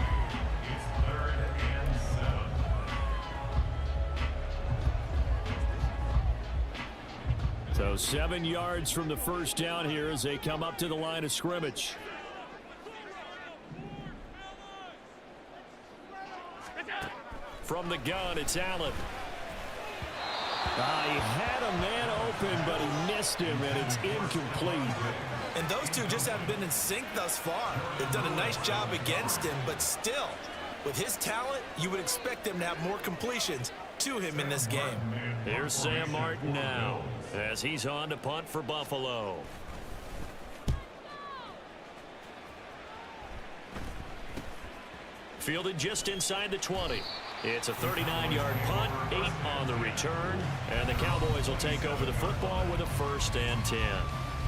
Speaker 4: So 7 yards from the first down here as they come up to the line of scrimmage. From the gun, it's Allen. He had a man open, but he missed him, and it's incomplete.
Speaker 3: And those two just haven't been in sync thus far. They've done a nice job against him, but still, with his talent, you would expect them to have more completions to him in this game.
Speaker 4: Here's Sam Martin now, as he's on to punt for Buffalo. Fielded just inside the 20. It's a 39-yard punt, 8 on the return, and the Cowboys will take over the football with a 1st and 10.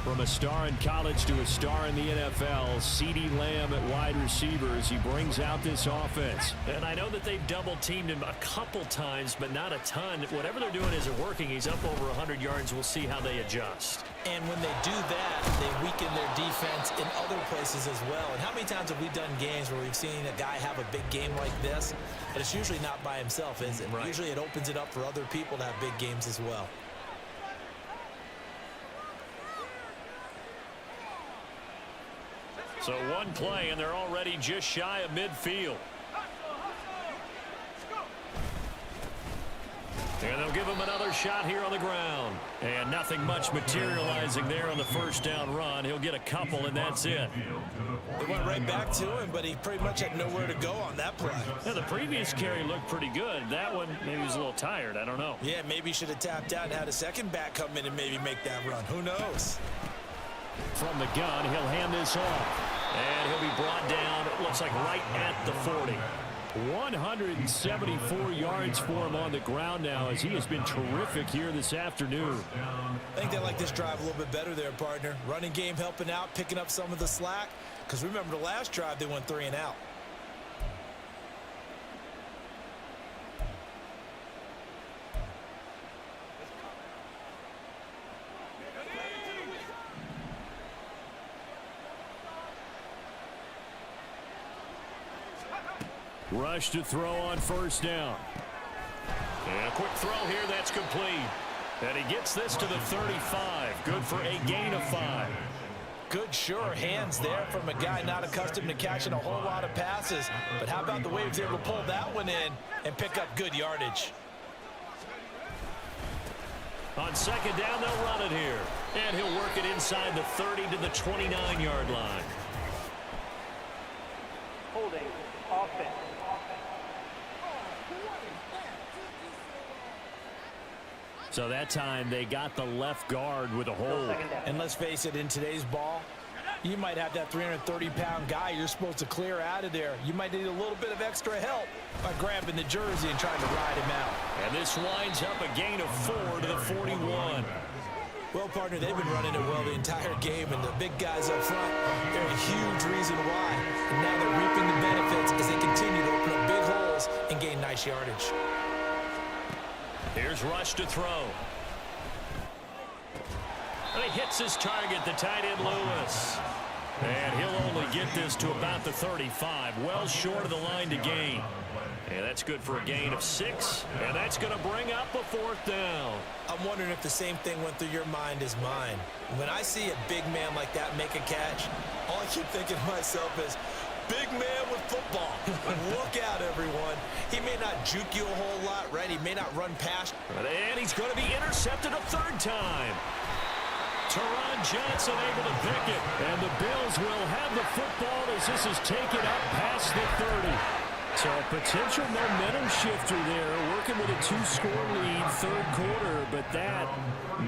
Speaker 4: From a star in college to a star in the NFL, CeeDee Lamb at wide receiver as he brings out this offense. And I know that they've double-teamed him a couple times, but not a ton. Whatever they're doing isn't working. He's up over 100 yards. We'll see how they adjust.
Speaker 3: And when they do that, they weaken their defense in other places as well. And how many times have we done games where we've seen a guy have a big game like this? But it's usually not by himself, is it? Right. Usually it opens it up for other people to have big games as well.
Speaker 4: So one play, and they're already just shy of midfield. And they'll give him another shot here on the ground. And nothing much materializing there on the first down run. He'll get a couple, and that's it.
Speaker 3: They went right back to him, but he pretty much had nowhere to go on that play.
Speaker 4: Yeah, the previous carry looked pretty good. That one, maybe he was a little tired. I don't know.
Speaker 3: Yeah, maybe he should have tapped out and had a second back come in and maybe make that run. Who knows?
Speaker 2: From the gun, he'll hand this off.
Speaker 4: And he'll be brought down, it looks like right at the 40.
Speaker 2: 174 yards for him on the ground now as he has been terrific here this afternoon.
Speaker 3: I think they like this drive a little bit better there, partner. Running game helping out, picking up some of the slack. Because remember the last drive, they went 3 and out.
Speaker 2: Rush to throw on first down.
Speaker 4: And a quick throw here, that's complete. And he gets this to the 35. Good for a gain of 5.
Speaker 3: Good, sure hands there from a guy not accustomed to catching a whole lot of passes. But how about the way he was able to pull that one in and pick up good yardage?
Speaker 4: On second down, they'll run it here. And he'll work it inside the 30 to the 29-yard line.
Speaker 6: Holding offense.
Speaker 2: So that time they got the left guard with a hold.
Speaker 3: And let's face it, in today's ball, you might have that 330-pound guy you're supposed to clear out of there. You might need a little bit of extra help by grabbing the jersey and trying to ride him out.
Speaker 2: And this winds up a gain of 4 to the 41.
Speaker 3: Well, partner, they've been running it well the entire game, and the big guys up front, they're a huge reason why. And now they're reaping the benefits as they continue to open up big holes and gain nice yardage.
Speaker 4: Here's Rush to throw. And he hits his target, the tight end Lewis. And he'll only get this to about the 35, well short of the line to gain. And that's good for a gain of 6, and that's going to bring up a 4th down.
Speaker 3: I'm wondering if the same thing went through your mind as mine. When I see a big man like that make a catch, all I keep thinking to myself is, big man with football. Look out, everyone. He may not juke you a whole lot, right? He may not run past.
Speaker 4: And he's going to be intercepted a 3rd time. Teron Johnson able to pick it. And the Bills will have the football as this is taken up past the 30. So a potential momentum shifter there, working with a 2-score lead, 3rd quarter, but that,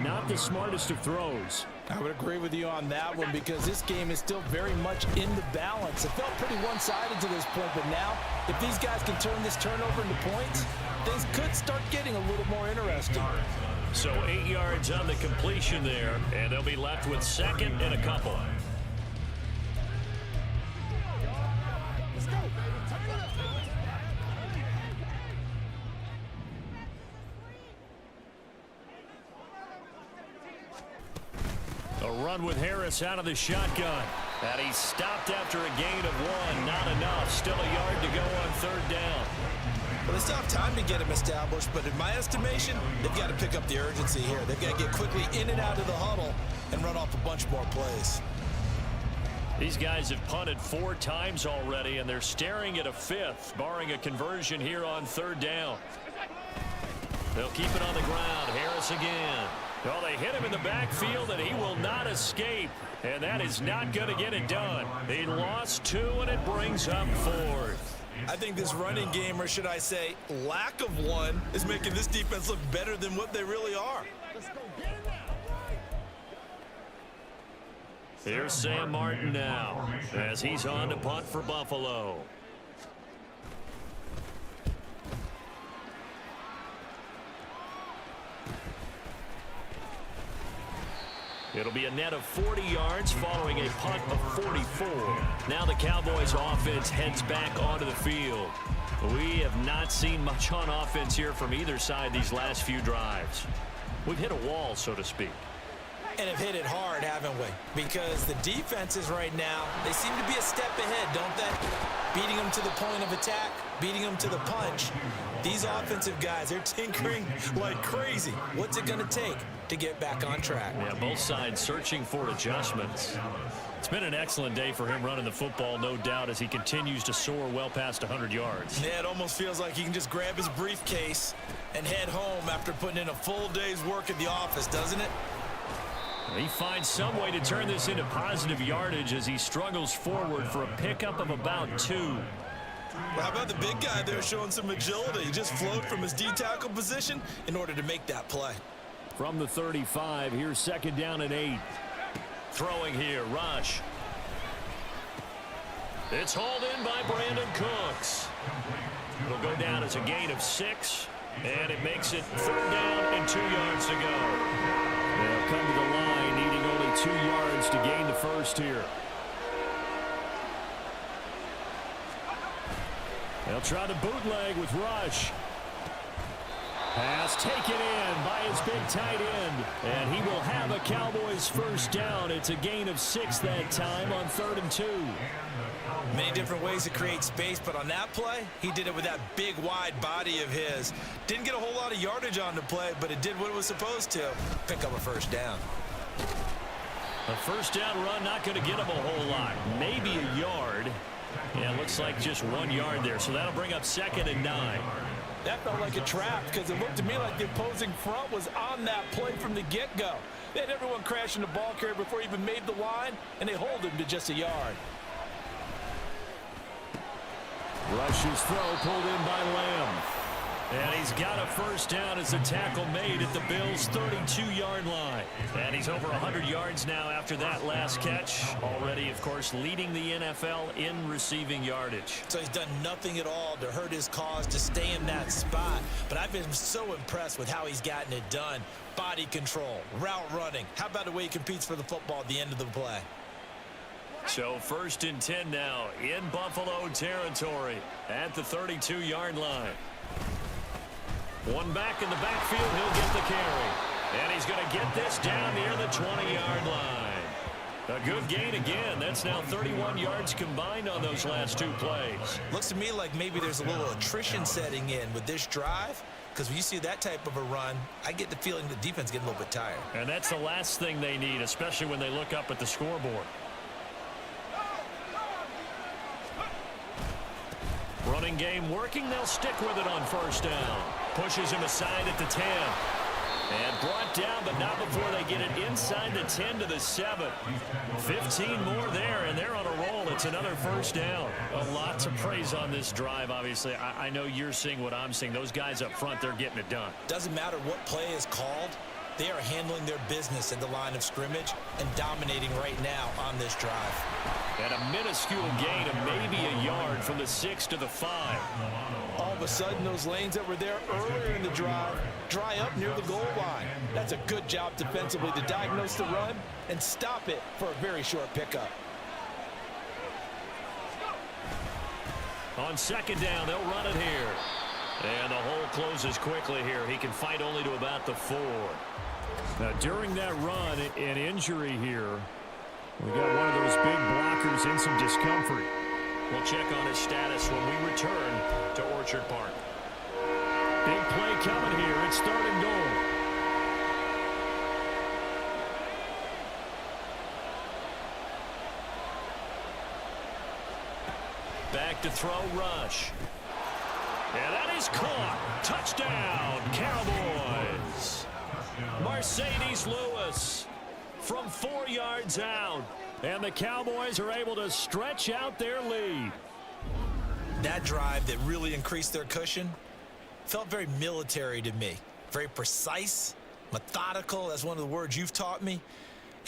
Speaker 4: not the smartest of throws.
Speaker 3: I would agree with you on that one because this game is still very much in the balance. It felt pretty one-sided to this point, but now, if these guys can turn this turnover into points, things could start getting a little more interesting.
Speaker 4: So 8 yards on the completion there, and they'll be left with 2nd and a couple. A run with Harris out of the shotgun. And he's stopped after a gain of 1. Not enough. Still a yard to go on 3rd down.
Speaker 3: Well, they still have time to get him established, but in my estimation, they've got to pick up the urgency here. They've got to get quickly in and out of the huddle and run off a bunch more plays.
Speaker 4: These guys have punted 4 times already, and they're staring at a 5th, barring a conversion here on 3rd down. They'll keep it on the ground. Harris again. Well, they hit him in the backfield, and he will not escape. And that is not going to get it done. He lost 2, and it brings up 4th.
Speaker 3: I think this running game, or should I say lack of one, is making this defense look better than what they really are.
Speaker 4: Here's Sam Martin now as he's on to punt for Buffalo. It'll be a net of 40 yards following a punt of 44. Now the Cowboys offense heads back onto the field. We have not seen much on offense here from either side these last few drives. We've hit a wall, so to speak.
Speaker 3: And have hit it hard, haven't we? Because the defenses right now, they seem to be a step ahead, don't they? Beating them to the point of attack, beating them to the punch. These offensive guys, they're tinkering like crazy. What's it going to take to get back on track?
Speaker 4: Yeah, both sides searching for adjustments. It's been an excellent day for him running the football, no doubt, as he continues to soar well past 100 yards.
Speaker 3: Yeah, it almost feels like he can just grab his briefcase and head home after putting in a full day's work at the office, doesn't it?
Speaker 4: He finds some way to turn this into positive yardage as he struggles forward for a pickup of about 2.
Speaker 3: Well, how about the big guy there showing some agility? He just flowed from his D-tackle position in order to make that play.
Speaker 2: From the 35, here's 2nd down and 8.
Speaker 4: Throwing here, Rush. It's hauled in by Brandon Cooks. It'll go down as a gain of 6, and it makes it 3rd down and 2 yards to go.
Speaker 2: They'll come to the line, needing only 2 yards to gain the 1st here. They'll try to bootleg with Rush. Pass taken in by his big tight end. And he will have a Cowboys 1st down. It's a gain of 6 that time on 3rd and 2.
Speaker 3: Many different ways to create space, but on that play, he did it with that big, wide body of his. Didn't get a whole lot of yardage on the play, but it did what it was supposed to. Pick up a 1st down.
Speaker 4: A 1st down run, not going to get him a whole lot. Maybe a yard. Yeah, looks like just 1 yard there, so that'll bring up 2nd and 9.
Speaker 3: That felt like a trap because it looked to me like the opposing front was on that play from the get-go. They had everyone crashing the ball carrier before he even made the line, and they hold him to just a yard.
Speaker 2: Rush's throw pulled in by Lamb.
Speaker 4: And he's got a first down as the tackle made at the Bills' 32-yard line. And he's over 100 yards now after that last catch. Already, of course, leading the NFL in receiving yardage.
Speaker 3: So he's done nothing at all to hurt his cause to stay in that spot. But I've been so impressed with how he's gotten it done. Body control, route running. How about the way he competes for the football at the end of the play?
Speaker 4: So 1st and 10 now in Buffalo territory at the 32-yard line. One back in the backfield, he'll get the carry. And he's going to get this down near the 20-yard line. A good gain again. That's now 31 yards combined on those last 2 plays.
Speaker 3: Looks to me like maybe there's a little attrition setting in with this drive, because when you see that type of a run, I get the feeling the defense getting a little bit tired.
Speaker 4: And that's the last thing they need, especially when they look up at the scoreboard. Running game working. They'll stick with it on 1st down. Pushes him aside at the 10. And brought down, but not before they get it inside the 10 to the 7. 15 more there, and they're on a roll. It's another 1st down. A lot to praise on this drive, obviously. I know you're seeing what I'm seeing. Those guys up front, they're getting it done.
Speaker 3: Doesn't matter what play is called. They are handling their business at the line of scrimmage and dominating right now on this drive.
Speaker 4: And a minuscule gain of maybe a yard from the 6 to the 5.
Speaker 3: All of a sudden, those lanes that were there earlier in the drive dry up near the goal line. That's a good job defensively to diagnose the run and stop it for a very short pickup.
Speaker 4: On 2nd down, they'll run it here. And the hole closes quickly here. He can fight only to about the 4.
Speaker 2: Now, during that run, an injury here. We got one of those big blockers in some discomfort.
Speaker 4: We'll check on his status when we return to Orchard Park.
Speaker 2: Big play coming here. It's 3rd and goal.
Speaker 4: Back to throw, rush. And that is caught. Touchdown, Cowboys. Mercedes Lewis from 4 yards out. And the Cowboys are able to stretch out their lead.
Speaker 3: That drive that really increased their cushion felt very military to me. Very precise, methodical. That's one of the words you've taught me.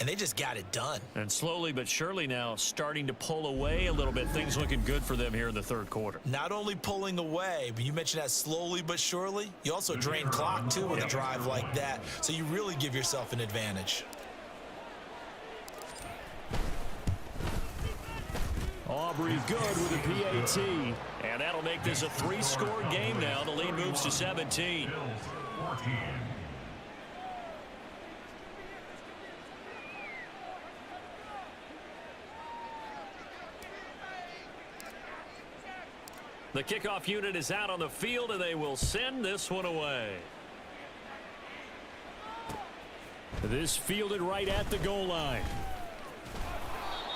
Speaker 3: And they just got it done.
Speaker 4: And slowly but surely now starting to pull away a little bit. Things looking good for them here in the 3rd quarter.
Speaker 3: Not only pulling away, but you mentioned that slowly but surely. You also drain clock, too, with a drive like that. So you really give yourself an advantage.
Speaker 2: Aubrey good with a PAT.
Speaker 4: And that'll make this a 3-score game now. The lead moves to 17.
Speaker 5: Bills 14.
Speaker 4: The kickoff unit is out on the field, and they will send this one away.
Speaker 2: This fielded right at the goal line.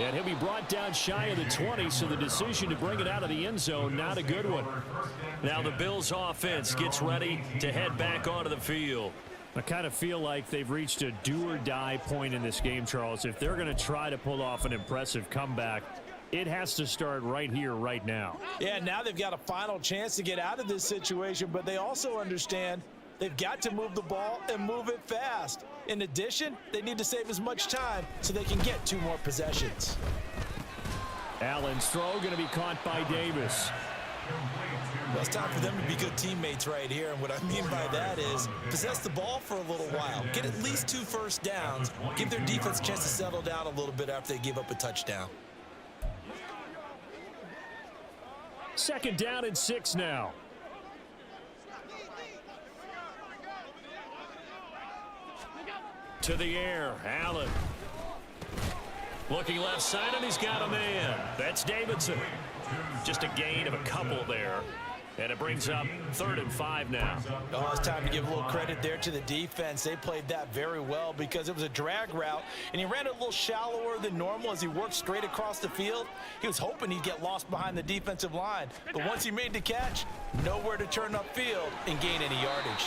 Speaker 2: And he'll be brought down shy of the 20, so the decision to bring it out of the end zone, not a good one.
Speaker 4: Now the Bills offense gets ready to head back onto the field.
Speaker 2: I kind of feel like they've reached a do-or-die point in this game, Charles. If they're going to try to pull off an impressive comeback, it has to start right here, right now.
Speaker 3: Yeah, now they've got a final chance to get out of this situation, but they also understand they've got to move the ball and move it fast. In addition, they need to save as much time so they can get 2 more possessions.
Speaker 2: Allen's throw going to be caught by Davis.
Speaker 3: Well, it's time for them to be good teammates right here, and what I mean by that is possess the ball for a little while. Get at least 2 first downs. Give their defense a chance to settle down a little bit after they give up a touchdown.
Speaker 2: 2nd down and 6 now.
Speaker 4: To the air, Allen. Looking left side, and he's got a man. That's Davidson. Just a gain of a couple there. And it brings up 3rd and 5 now.
Speaker 3: Oh, it's time to give a little credit there to the defense. They played that very well because it was a drag route, and he ran it a little shallower than normal as he worked straight across the field. He was hoping he'd get lost behind the defensive line. But once he made the catch, nowhere to turn upfield and gain any yardage.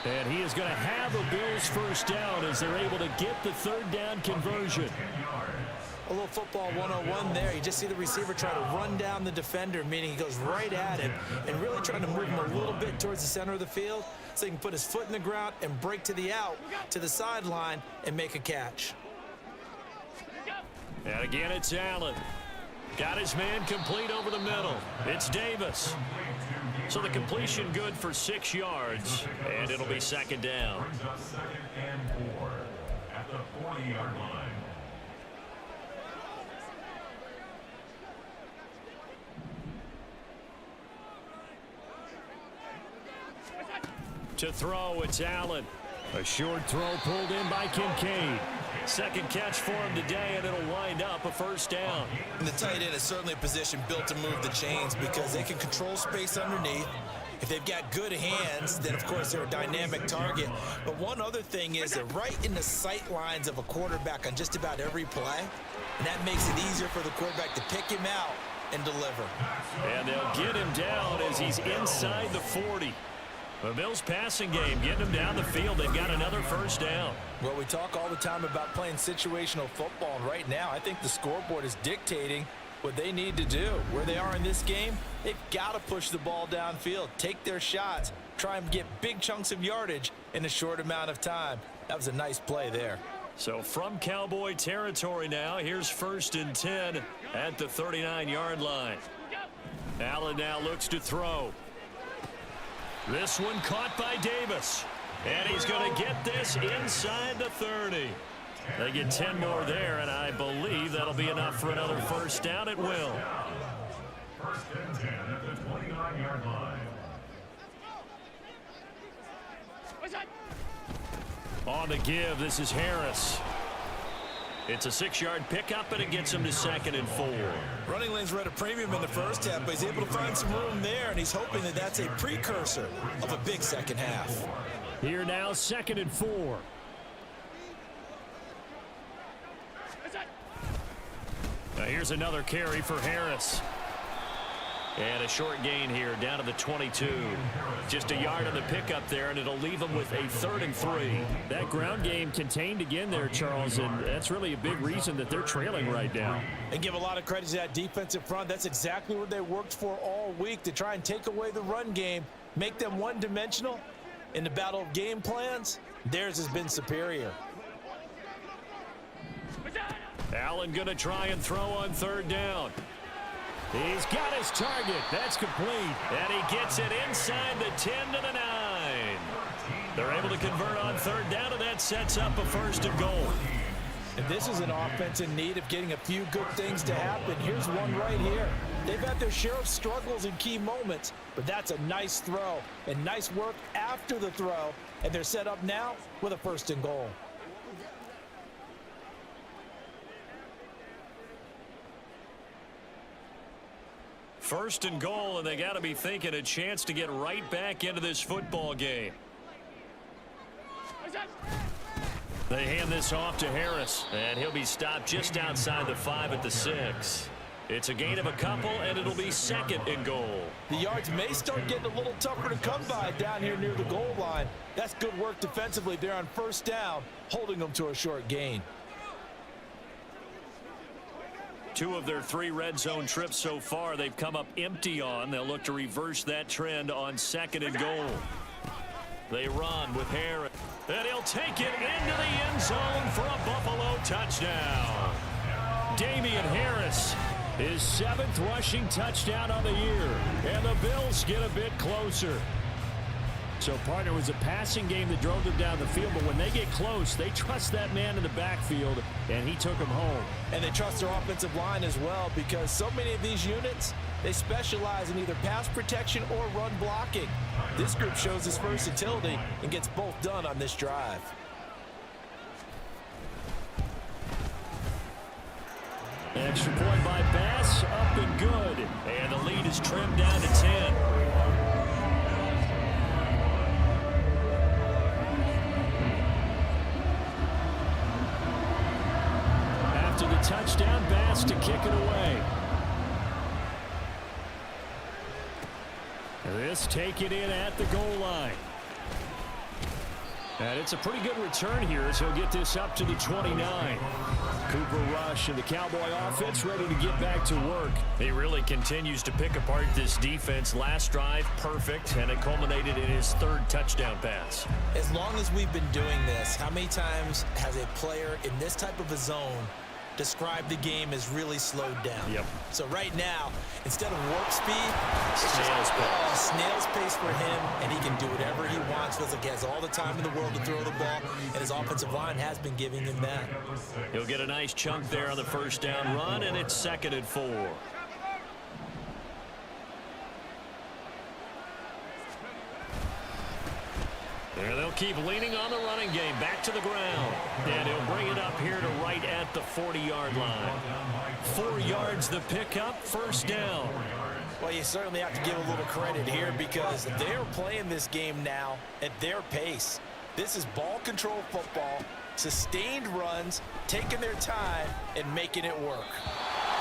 Speaker 2: And he is going to have a Bills first down as they're able to get the 3rd down conversion.
Speaker 3: A little football 101 there. You just see the receiver try to run down the defender, meaning he goes right at him and really trying to move him a little bit towards the center of the field so he can put his foot in the ground and break to the out, to the sideline, and make a catch.
Speaker 4: And again, it's Allen. Got his man complete over the middle. It's Davis. So the completion good for 6 yards, and it'll be second down.
Speaker 5: Brings up 2nd and 4 at the 40-yard line.
Speaker 4: To throw, it's Allen. A short throw pulled in by Kincaid. Second catch for him today, and it'll wind up a first down.
Speaker 3: And the tight end is certainly a position built to move the chains because they can control space underneath. If they've got good hands, then, of course, they're a dynamic target. But one other thing is they're right in the sight lines of a quarterback on just about every play, and that makes it easier for the quarterback to pick him out and deliver.
Speaker 4: And they'll get him down as he's inside the 40. The Bills' passing game, getting them down the field. They've got another first down.
Speaker 3: Well, we talk all the time about playing situational football, and right now I think the scoreboard is dictating what they need to do. Where they are in this game, they've got to push the ball downfield, take their shots, try and get big chunks of yardage in a short amount of time. That was a nice play there.
Speaker 4: So from Cowboy territory now, here's 1st and 10 at the 39-yard line. Allen now looks to throw. This one caught by Davis. And he's going to get this inside the 30. They get 10 more there, and I believe that'll be enough for another first down. It will.
Speaker 5: 1st and 10 at the 29-yard line.
Speaker 4: On the give, this is Harris. It's a 6-yard pickup, and it gets him to 2nd and 4.
Speaker 3: Running lanes were at a premium in the first half, but he's able to find some room there, and he's hoping that that's a precursor of a big second half.
Speaker 2: Here now, 2nd and 4.
Speaker 4: Now here's another carry for Harris. And a short gain here down to the 22. Just a yard on the pickup there, and it'll leave them with a 3rd and 3.
Speaker 2: That ground game contained again there, Charles, and that's really a big reason that they're trailing right now.
Speaker 3: And give a lot of credit to that defensive front. That's exactly what they worked for all week, to try and take away the run game, make them one-dimensional. In the battle of game plans, theirs has been superior.
Speaker 4: Allen going to try and throw on 3rd down. He's got his target. That's complete. And he gets it inside the 10 to the 9. They're able to convert on 3rd down, and that sets up a 1st and goal.
Speaker 3: And this is an offense in need of getting a few good things to happen. Here's one right here. They've had their share of struggles in key moments, but that's a nice throw and nice work after the throw. And they're set up now with a 1st and goal.
Speaker 4: First and goal, and they got to be thinking a chance to get right back into this football game. They hand this off to Harris, and he'll be stopped just outside the 5 at the 6. It's a gain of a couple, and it'll be 2nd and goal.
Speaker 3: The yards may start getting a little tougher to come by down here near the goal line. That's good work defensively there on 1st down, holding them to a short gain.
Speaker 4: 2 of their 3 red zone trips so far they've come up empty on. They'll look to reverse that trend on 2nd and goal. They run with Harris, and he'll take it into the end zone for a Buffalo touchdown. Damian Harris, his 7th rushing touchdown on the year, and the Bills get a bit closer.
Speaker 2: So, partner, was a passing game that drove them down the field, but when they get close, they trust that man in the backfield, and he took them home.
Speaker 3: And they trust their offensive line as well, because so many of these units, they specialize in either pass protection or run blocking. This group shows its versatility and gets both done on this drive.
Speaker 2: Extra point by Bass, up and good.
Speaker 4: And the lead is trimmed down to 10.
Speaker 2: After the touchdown, Bass to kick it away.
Speaker 4: This taken in at the goal line.
Speaker 2: And it's a pretty good return here as he'll get this up to the 29. Cooper Rush and the Cowboy offense ready to get back to work.
Speaker 4: He really continues to pick apart this defense. Last drive, perfect, and it culminated in his third touchdown pass.
Speaker 3: As long as we've been doing this, how many times has a player in this type of a zone described the game as really slowed down?
Speaker 4: Yep.
Speaker 3: So right now, instead of warp speed, it's
Speaker 4: Snail's pace.
Speaker 3: Snail's pace for him, and he can do whatever he wants. Feels like he has all the time in the world to throw the ball, and his offensive line has been giving him that.
Speaker 4: He'll get a nice chunk there on the first down run, and it's 2nd and 4. And they'll keep leaning on the running game. Back to the ground. And he'll bring it up here to right at the 40-yard line. 4 yards the pickup, first down.
Speaker 3: Well, you certainly have to give a little credit here because they're playing this game now at their pace. This is ball control football, sustained runs, taking their time, and making it work.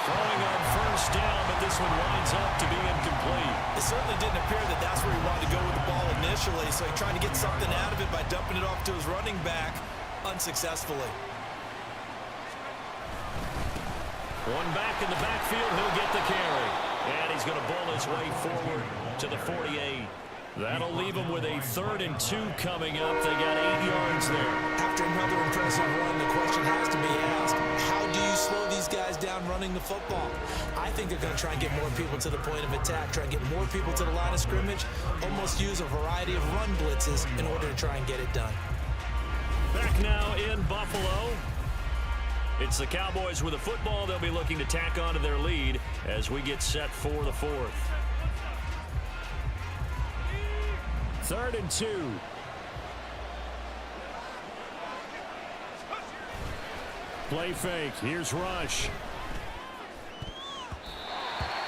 Speaker 4: Throwing on first down, but this one winds up to be incomplete.
Speaker 3: It certainly didn't appear that that's where he wanted to go with the ball initially, so he tried to get something out of it by dumping it off to his running back unsuccessfully.
Speaker 4: One back in the backfield, he'll get the carry. And he's going to bull his way forward to the 48. That'll leave him with a 3rd and 2 coming up. They got 8 yards there.
Speaker 3: After another impressive run, the question has to be asked, how do you slow these guys down running the football? I think they're going to try and get more people to the point of attack, try and get more people to the line of scrimmage, almost use a variety of run blitzes in order to try and get it done.
Speaker 4: Back now in Buffalo. It's the Cowboys with a football. They'll be looking to tack on to their lead as we get set for the 4th.
Speaker 2: 3rd and 2. Play fake. Here's Rush.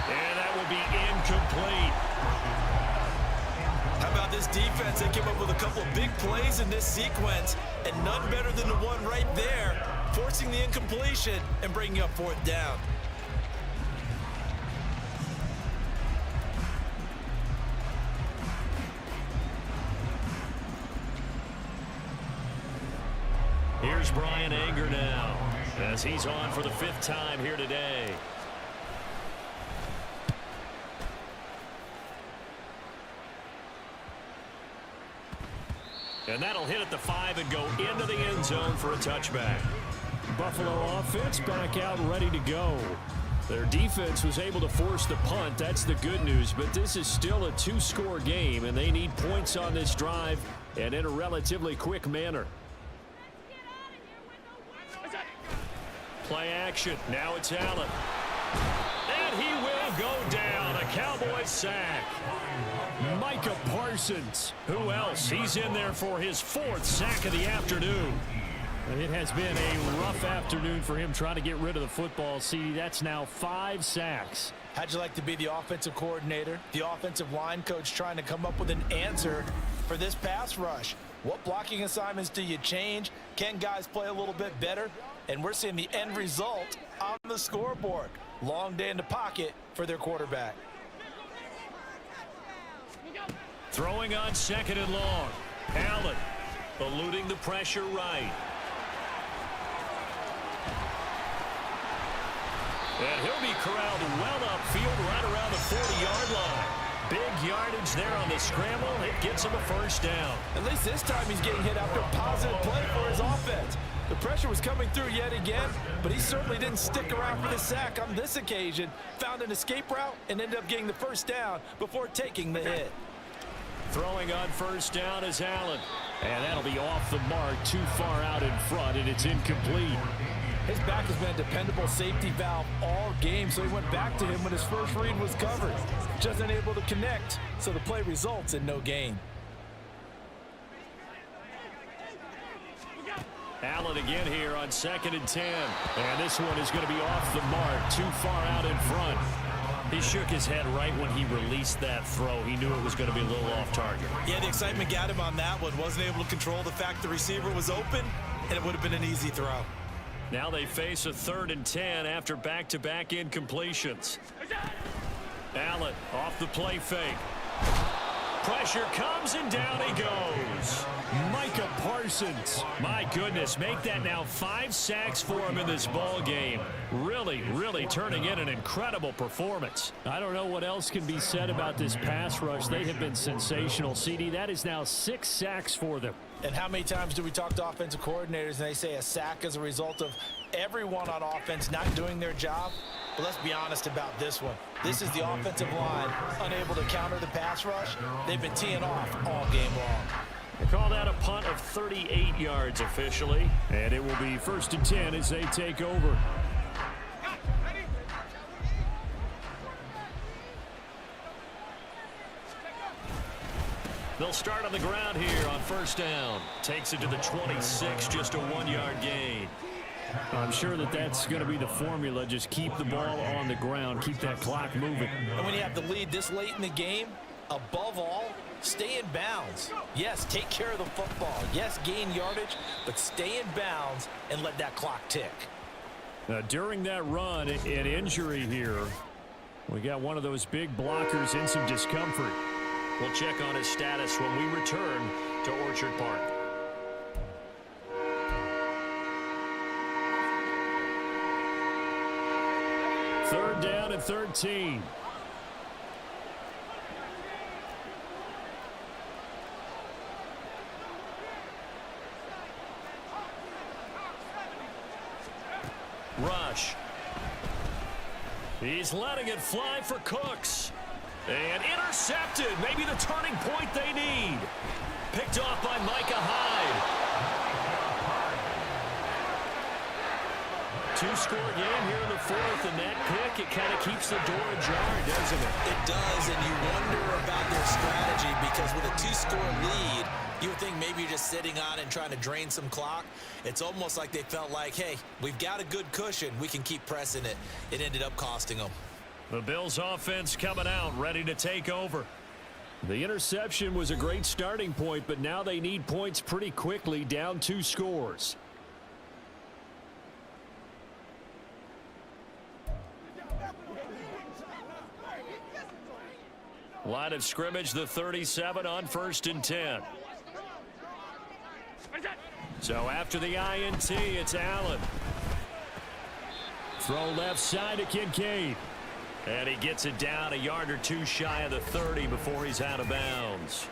Speaker 4: And that will be incomplete.
Speaker 3: How about this defense? They came up with a couple of big plays in this sequence, and none better than the one right there, forcing the incompletion and bringing up 4th down.
Speaker 4: Here's Brian Anger now as he's on for the 5th time here today. And that'll hit at the 5 and go into the end zone for a touchback.
Speaker 2: Buffalo offense back out ready to go. Their defense was able to force the punt. That's the good news, but this is still a 2-score game, and they need points on this drive and in a relatively quick manner.
Speaker 4: Play action. Now it's Allen. And he will go down. A Cowboys sack.
Speaker 2: Micah Parsons. Who else? He's in there for his 4th sack of the afternoon. It has been a rough afternoon for him trying to get rid of the football. See, that's now 5 sacks.
Speaker 3: How'd you like to be the offensive coordinator, the offensive line coach trying to come up with an answer for this pass rush? What blocking assignments do you change? Can guys play a little bit better? And we're seeing the end result on the scoreboard. Long day in the pocket for their quarterback.
Speaker 4: Throwing on 2nd and long. Allen eluding the pressure right. And he'll be corralled well upfield right around the 40-yard line. Big yardage there on the scramble. It gets him a 1st down.
Speaker 3: At least this time he's getting hit after a positive play for his offense. The pressure was coming through yet again, but he certainly didn't stick around for the sack on this occasion. Found an escape route and ended up getting the 1st down before taking the hit.
Speaker 2: Throwing on 1st down is Allen. And that'll be off the mark, too far out in front, and it's incomplete.
Speaker 3: His back has been a dependable safety valve all game, so he went back to him when his first read was covered. Just unable to connect, so the play results in no gain.
Speaker 2: Allen again here on 2nd and 10. And this one is going to be off the mark, too far out in front.
Speaker 4: He shook his head right when he released that throw. He knew it was going to be a little off target.
Speaker 3: Yeah, the excitement got him on that one. Wasn't able to control the fact the receiver was open, and it would have been an easy throw.
Speaker 4: Now they face a 3rd and 10 after back-to-back incompletions. Allen off the play fake. Pressure comes, and down he goes.
Speaker 2: Micah Parsons.
Speaker 4: My goodness, make that now 5 sacks for him in this ball game. Really, really turning in an incredible performance.
Speaker 2: I don't know what else can be said about this pass rush. They have been sensational, CD. That is now 6 sacks for them.
Speaker 3: And how many times do we talk to offensive coordinators and they say a sack is a result of everyone on offense not doing their job? But let's be honest about this one. This is the offensive line unable to counter the pass rush. They've been teeing off all game long.
Speaker 4: They call that a punt of 38 yards officially.
Speaker 2: And it will be 1st and 10 as they take over.
Speaker 4: They'll start on the ground here on 1st down. Takes it to the 26, just a 1-yard gain.
Speaker 2: I'm sure that that's going to be the formula. Just keep the ball on the ground. Keep that clock moving.
Speaker 3: And when you have the lead this late in the game, above all, stay in bounds. Yes, take care of the football. Yes, gain yardage, but stay in bounds and let that clock tick.
Speaker 2: During that run, an injury here. We got one of those big blockers in some discomfort.
Speaker 4: We'll check on his status when we return to Orchard Park.
Speaker 2: Third down and 13.
Speaker 4: Rush. He's letting it fly for Cooks. And intercepted. Maybe the turning point they need. Picked off by Micah Hyde. 2-score game here in the 4th, and that pick, it kind of keeps the door ajar, doesn't it?
Speaker 3: It does, and you wonder about their strategy because with a 2-score lead, you would think maybe you're just sitting on and trying to drain some clock. It's almost like they felt like, hey, we've got a good cushion. We can keep pressing it. It ended up costing them.
Speaker 4: The Bills offense coming out, ready to take over.
Speaker 2: The interception was a great starting point, but now they need points pretty quickly, down 2 scores.
Speaker 4: Line of scrimmage, the 37 on 1st and 10. So after the INT, it's Allen.
Speaker 2: Throw left side to Kincaid.
Speaker 4: And he gets it down a yard or 2 shy of the 30 before he's out of bounds.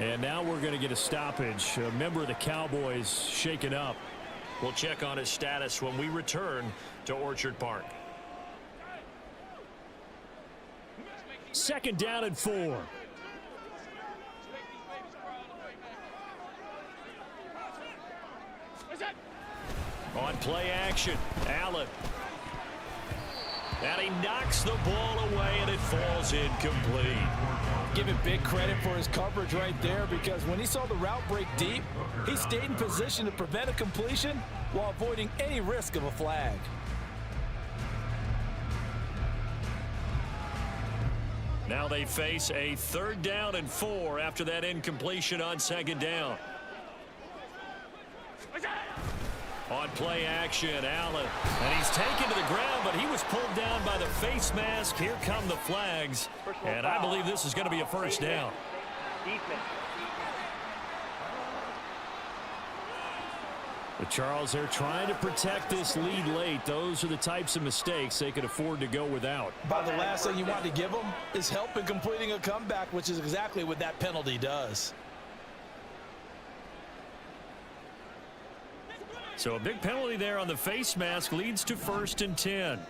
Speaker 2: And now we're going to get a stoppage. A member of the Cowboys shaken up.
Speaker 4: We'll check on his status when we return to Orchard Park.
Speaker 2: 2nd down and 4.
Speaker 4: On play action, Allen. And he knocks the ball away, and it falls incomplete.
Speaker 3: Give him big credit for his coverage right there because when he saw the route break deep, he stayed in position to prevent a completion while avoiding any risk of a flag.
Speaker 4: Now they face a 3rd down and 4 after that incompletion on 2nd down. On play action, Allen. And he's taken to the ground, but he was pulled down by the face mask. Here come the flags. And I believe this is going to be a 1st down.
Speaker 2: But Charles, they're trying to protect this lead late. Those are the types of mistakes they could afford to go without.
Speaker 3: But the last thing you want to give them is help in completing a comeback, which is exactly what that penalty does.
Speaker 4: So a big penalty there on the face mask leads to 1st and 10.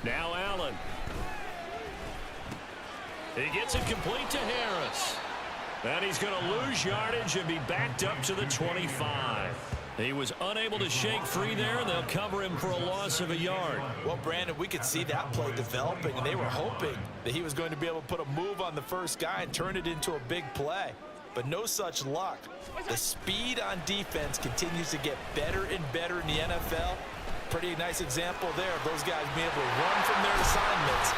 Speaker 4: Now Allen. He gets it complete to Harris. And he's going to lose yardage and be backed up to the 25. He was unable to shake free there, and they'll cover him for a loss of a yard.
Speaker 3: Well, Brandon, we could see that play developing, and they were hoping that he was going to be able to put a move on the first guy and turn it into a big play. But no such luck. The speed on defense continues to get better and better in the NFL. Pretty nice example there of those guys being able to run from their assignments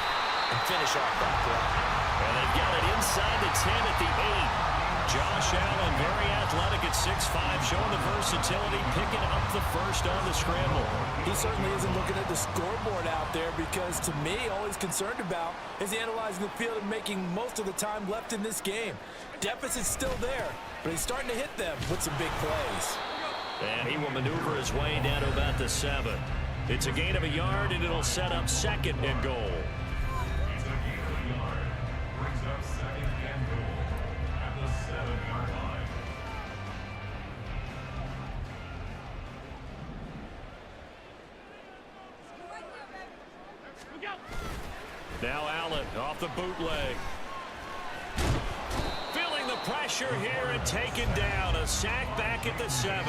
Speaker 3: and finish off that play.
Speaker 4: And they've got it inside the 10 at the 8. Josh Allen, very athletic at 6'5", showing the versatility, picking up the first on the scramble.
Speaker 3: He certainly isn't looking at the scoreboard out there because, to me, all he's concerned about is analyzing the field and making most of the time left in this game. Deficit's still there, but he's starting to hit them with some big plays.
Speaker 4: And he will maneuver his way down to about the 7. It's a gain of a yard, and it'll set up 2nd and goal.
Speaker 5: It's a gain of a yard. Brings up 2nd and goal at the 7-yard line.
Speaker 4: Now Allen off the bootleg. Feeling the pressure here and taken down. A sack back at the 7.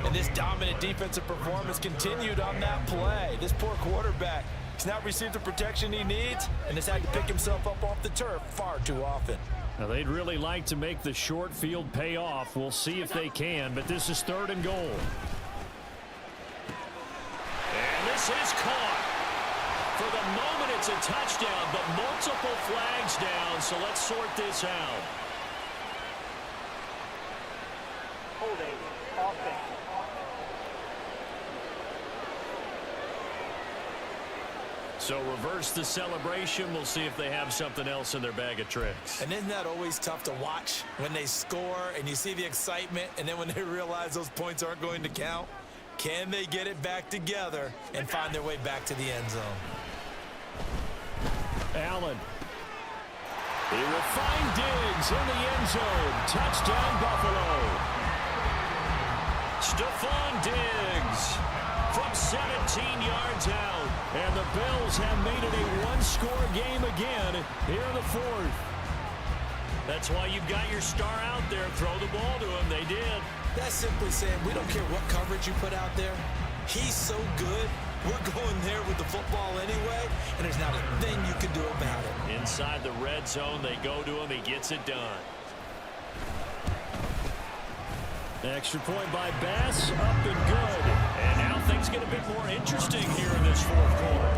Speaker 3: And this dominant defensive performance continued on that play. This poor quarterback has not received the protection he needs and has had to pick himself up off the turf far too often.
Speaker 2: Now, they'd really like to make the short field pay off. We'll see if they can, but this is 3rd and goal.
Speaker 4: And this is caught. For the moment, it's a touchdown, but multiple flags down, so let's sort this out.
Speaker 6: Holding offense.
Speaker 4: So reverse the celebration. We'll see if they have something else in their bag of tricks.
Speaker 3: And isn't that always tough to watch when they score and you see the excitement, and then when they realize those points aren't going to count? Can they get it back together and find their way back to the end zone?
Speaker 2: Allen. He will find Diggs in the end zone. Touchdown, Buffalo.
Speaker 4: Stephon Diggs from 17 yards out. And the Bills have made it a one-score game again here in the 4th. That's why you've got your star out there. Throw the ball to him. They did.
Speaker 3: That's simply saying we don't care what coverage you put out there. He's so good. We're going there with the football anyway, and there's not a thing you can do about it.
Speaker 4: Inside the red zone, they go to him. He gets it done.
Speaker 2: Extra point by Bass, up and good.
Speaker 4: And now things get a bit more interesting here in this 4th quarter.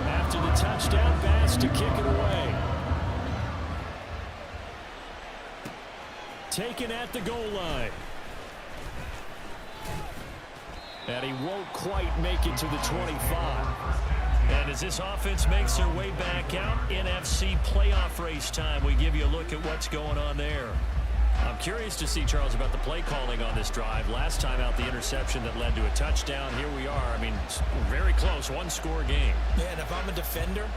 Speaker 2: After the touchdown, Bass to kick it away. Taken at the goal line. And he won't quite make it to the 25.
Speaker 4: And as this offense makes their way back out, NFC playoff race time, we give you a look at what's going on there. I'm curious to see, Charles, about the play calling on this drive. Last time out, the interception that led to a touchdown. Here we are. I mean, very close, one-score game.
Speaker 3: Man, if I'm a defender,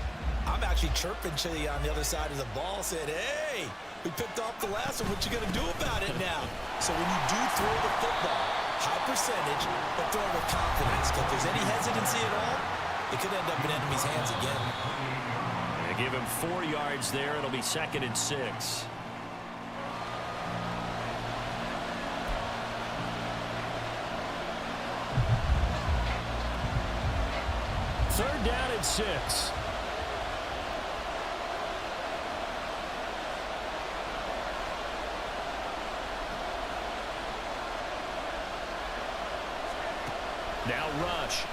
Speaker 3: I'm actually chirping Chili on the other side of the ball, saying, hey, we picked off the last one. What you going to do about it now? So when you do throw the football, high percentage, but throw with confidence. If there's any hesitancy at all, it could end up in enemy's hands again.
Speaker 4: They give him 4 yards there. It'll be 2nd and 6.
Speaker 2: Third down and 6.
Speaker 4: Now Rush.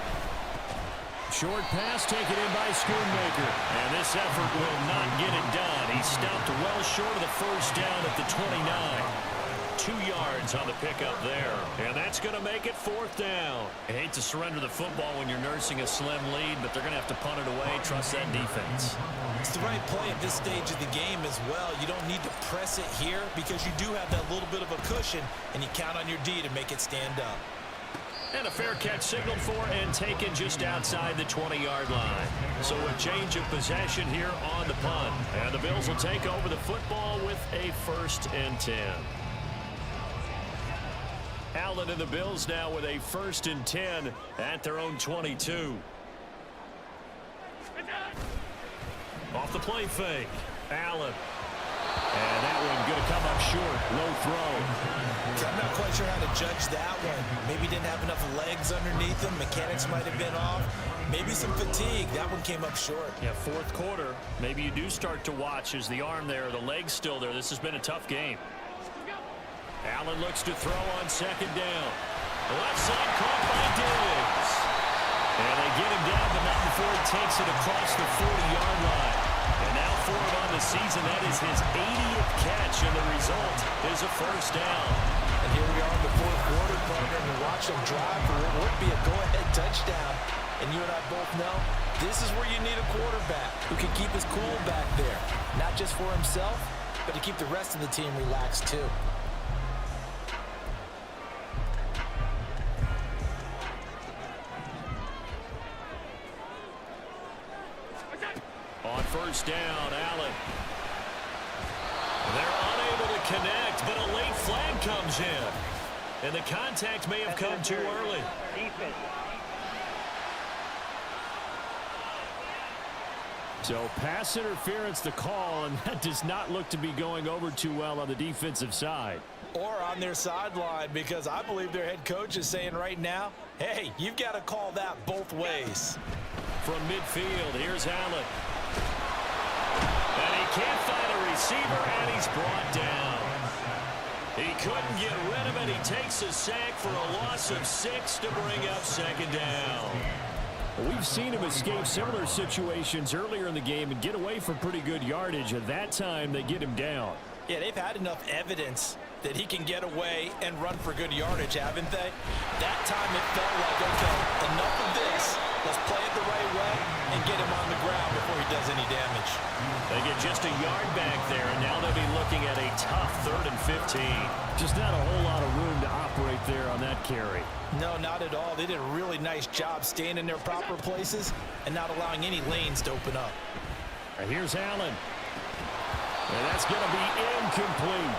Speaker 2: Short pass taken in by Schoonmaker.
Speaker 4: And this effort will not get it done. He stopped well short of the first down at the 29. 2 yards on the pickup there. And that's going to make it 4th down. I hate to surrender the football when you're nursing a slim lead, but they're going to have to punt it away. Trust that defense.
Speaker 3: It's the right play at this stage of the game as well. You don't need to press it here because you do have that little bit of a cushion, and you count on your D to make it stand up.
Speaker 4: And a fair catch signaled for and taken just outside the 20-yard line. So a change of possession here on the punt. And the Bills will take over the football with a 1st and 10. Allen and the Bills now with a 1st and 10 at their own 22. Off the play fake. Allen. And that one going to come up short. Low throw.
Speaker 3: I'm not quite sure how to judge that one. Maybe didn't have enough legs underneath him. Mechanics might have been off. Maybe some fatigue. That one came up short.
Speaker 4: Yeah, 4th quarter. Maybe you do start to watch as the arm there, the leg's still there. This has been a tough game. Allen looks to throw on 2nd down. Left side caught by Diggs. And they get him down, but not before he takes it across the 40-yard line. And now for him on the season, that is his 80th catch, and the result is a first down.
Speaker 3: And here we are in the fourth quarter, partner, and watch them drive for what would be a go-ahead touchdown. And you and I both know this is where you need a quarterback who can keep his cool back there. Not just for himself, but to keep the rest of the team relaxed too.
Speaker 4: On first down, Allen. They're unable to connect, but a late flag comes in. And the contact may have come too early.
Speaker 6: Defense.
Speaker 2: So pass interference the call, and that does not look to be going over too well on the defensive side.
Speaker 3: Or on their sideline, because I believe their head coach is saying right now, hey, you've got to call that both ways.
Speaker 4: From midfield, here's Allen. And he can't find a receiver, and he's brought down. He couldn't get rid of it. He takes a sack for a loss of 6 to bring up second down.
Speaker 2: We've seen him escape similar situations earlier in the game and get away from pretty good yardage. At that time, they get him down.
Speaker 3: Yeah, they've had enough evidence that he can get away and run for good yardage, haven't they? That time it felt like, okay, enough of this. Let's play it the right way and get him on the ground before he does any damage.
Speaker 4: They get just a yard back there, and now they'll be looking at a tough 3rd and 15.
Speaker 2: Just not a whole lot of room to operate there on that carry.
Speaker 3: No, not at all. They did a really nice job staying in their proper places and not allowing any lanes to open up.
Speaker 2: And here's Allen. And that's going to be incomplete.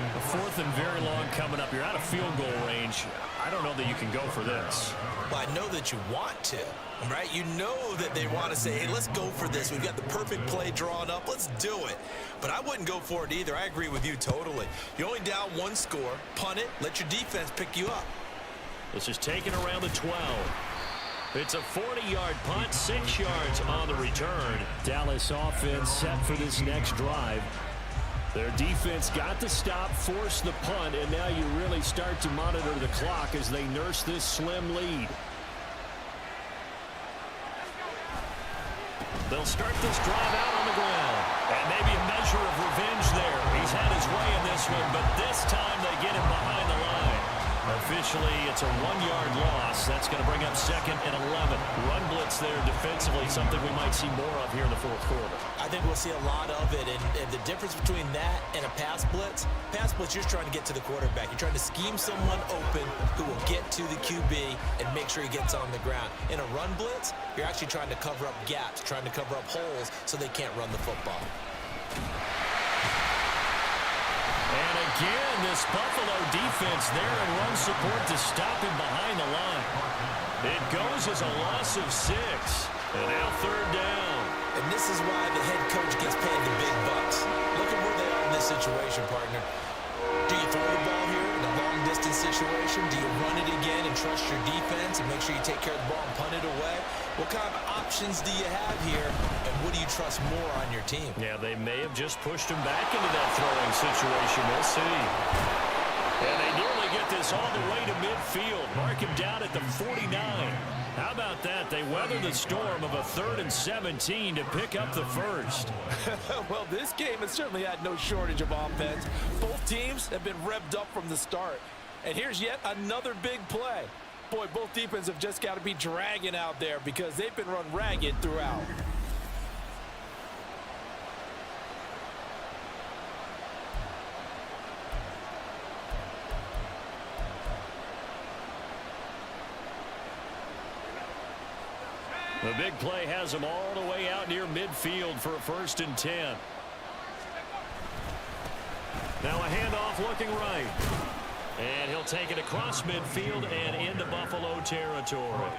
Speaker 2: A 4th and very long coming up. You're out of field goal range. I don't know that you can go for this.
Speaker 3: Well, I know that you want to, right? You know that they want to say, hey, let's go for this. We've got the perfect play drawn up. Let's do it. But I wouldn't go for it either. I agree with you totally. You're only down 1 score. Punt it. Let your defense pick you up.
Speaker 4: This is taken around the 12. It's a 40-yard punt, 6 yards on the return.
Speaker 2: Dallas offense set for this next drive. Their defense got the stop, forced the punt, and now you really start to monitor the clock as they nurse this slim lead.
Speaker 4: They'll start this drive out on the ground. And maybe a measure of revenge there. He's had his way in this one, but this time they get him behind the line. Officially, it's a 1-yard loss. That's going to bring up 2nd and 11. Run blitz there defensively, something we might see more of here in the 4th quarter.
Speaker 3: I think we'll see a lot of it, and the difference between that and a pass blitz, you're just trying to get to the quarterback. You're trying to scheme someone open who will get to the QB and make sure he gets on the ground. In a run blitz, you're actually trying to cover up gaps, trying to cover up holes so they can't run the football.
Speaker 4: And again, this Buffalo defense there in run support to stop him behind the line. It goes as a loss of 6. And now 3rd down.
Speaker 3: And this is why the head coach gets paid the big bucks. Look at where they are in this situation, partner. Do you throw the ball here in a long-distance situation? Do you run it again and trust your defense and make sure you take care of the ball and punt it away? What kind of options do you have here, and what do you trust more on your team?
Speaker 4: Yeah, they may have just pushed him back into that throwing situation. We'll see. And they nearly get this all the way to midfield. Mark him down at the 49. How about that? They weather the storm of a 3rd and 17 to pick up the first.
Speaker 3: Well, this game has certainly had no shortage of offense. Both teams have been revved up from the start. And here's yet another big play. Boy, both defenses have just got to be dragging out there because they've been run ragged throughout.
Speaker 4: The big play has him all the way out near midfield for a 1st and 10. Now a handoff looking right. And he'll take it across midfield and into Buffalo territory.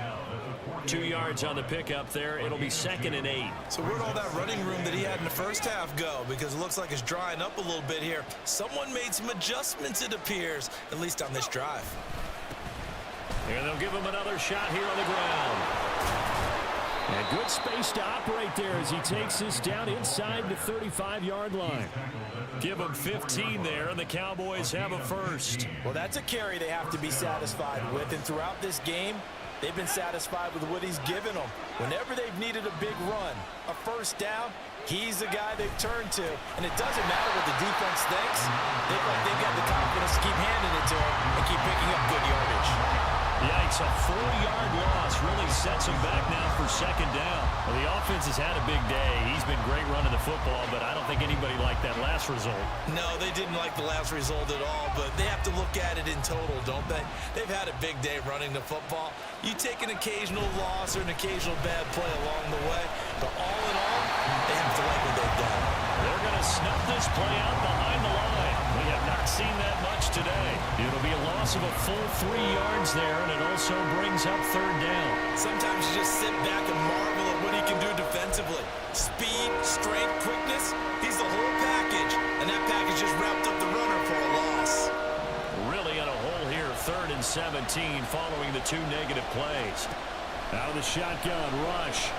Speaker 4: 2 yards on the pickup there. It'll be 2nd and 8.
Speaker 3: So where'd all that running room that he had in the first half go? Because it looks like it's drying up a little bit here. Someone made some adjustments, it appears, at least on this drive.
Speaker 4: And they'll give him another shot here on the ground.
Speaker 2: And good space to operate there as he takes this down inside the 35-yard line.
Speaker 4: Give them 15 there, and the Cowboys have a first.
Speaker 3: Well, that's a carry they have to be satisfied with, and throughout this game, they've been satisfied with what he's given them. Whenever they've needed a big run, a first down, he's the guy they've turned to. And it doesn't matter what the defense thinks. They've got the confidence to keep handing it to him and keep picking up good yardage.
Speaker 4: Yikes, a 4-yard loss really sets him back now for second down. Well, the offense has had a big day. He's been great running the football, but I don't think anybody liked that last result.
Speaker 3: No, they didn't like the last result at all, but they have to look at it in total, don't they? They've had a big day running the football. You take an occasional loss or an occasional bad play along the way, but all in all, they have to like what they've done.
Speaker 4: They're going to snuff this play out behind the line. We have not seen that much today. It'll be a loss of a full 3 yards there, and it also brings up third down.
Speaker 3: Sometimes you just sit back and marvel at what he can do defensively. Speed, strength, quickness, he's the whole package, and that package just wrapped up the runner for a loss.
Speaker 4: Really in a hole here, 3rd and 17 following the 2 negative plays.
Speaker 2: Out of the shotgun, rush.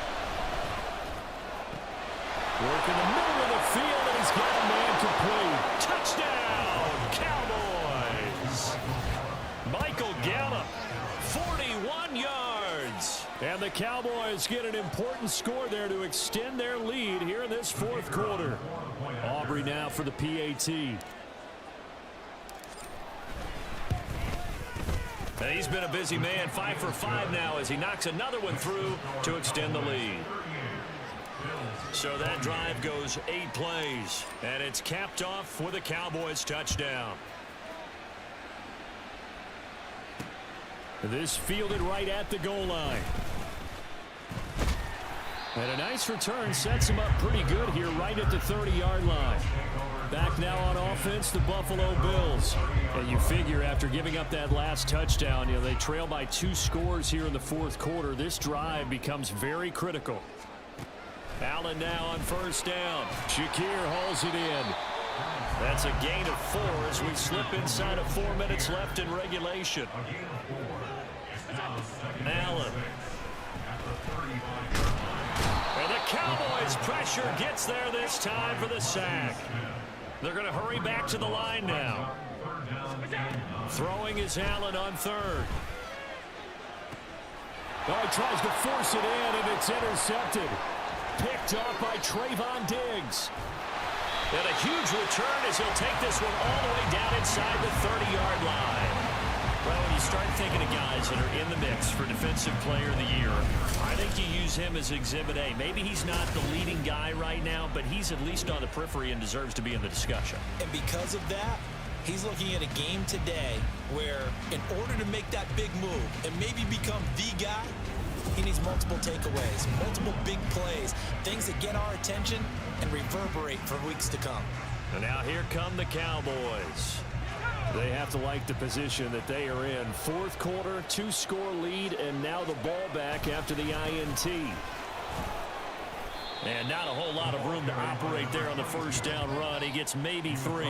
Speaker 2: Work in the middle of the field, and he's got a man complete.
Speaker 4: Touchdown, Cowboys! Michael Gallup, 41 yards.
Speaker 2: And the Cowboys get an important score there to extend their lead here in this 4th quarter. Aubrey now for the PAT.
Speaker 4: And he's been a busy man, 5 for 5 now as he knocks another one through to extend the lead. So that drive goes 8 plays, and it's capped off with a Cowboys touchdown.
Speaker 2: This fielded right at the goal line. And a nice return sets him up pretty good here right at the 30-yard line. Back now on offense, the Buffalo Bills. And you figure after giving up that last touchdown, they trail by 2 scores here in the 4th quarter. This drive becomes very critical.
Speaker 4: Allen now on first down. Shakir hauls it in. That's a gain of 4 as we slip inside of 4 minutes left in regulation. Allen. And the Cowboys pressure gets there this time for the sack. They're going to hurry back to the line now. Throwing is Allen on 3rd.
Speaker 2: Oh, he tries to force it in, and it's intercepted. Picked off by Trayvon Diggs.
Speaker 4: And a huge return as he'll take this one all the way down inside the 30-yard line. Well, when you start thinking of guys that are in the mix for Defensive Player of the Year, I think you use him as Exhibit A. Maybe he's not the leading guy right now, but he's at least on the periphery and deserves to be in the discussion.
Speaker 3: And because of that, he's looking at a game today where in order to make that big move and maybe become the guy, he needs multiple takeaways, multiple big plays, things that get our attention and reverberate for weeks to come.
Speaker 4: And now here come the Cowboys.
Speaker 2: They have to like the position that they are in. 4th quarter, 2-score lead, and now the ball back after the INT.
Speaker 4: And not a whole lot of room to operate there on the first down run. He gets maybe 3.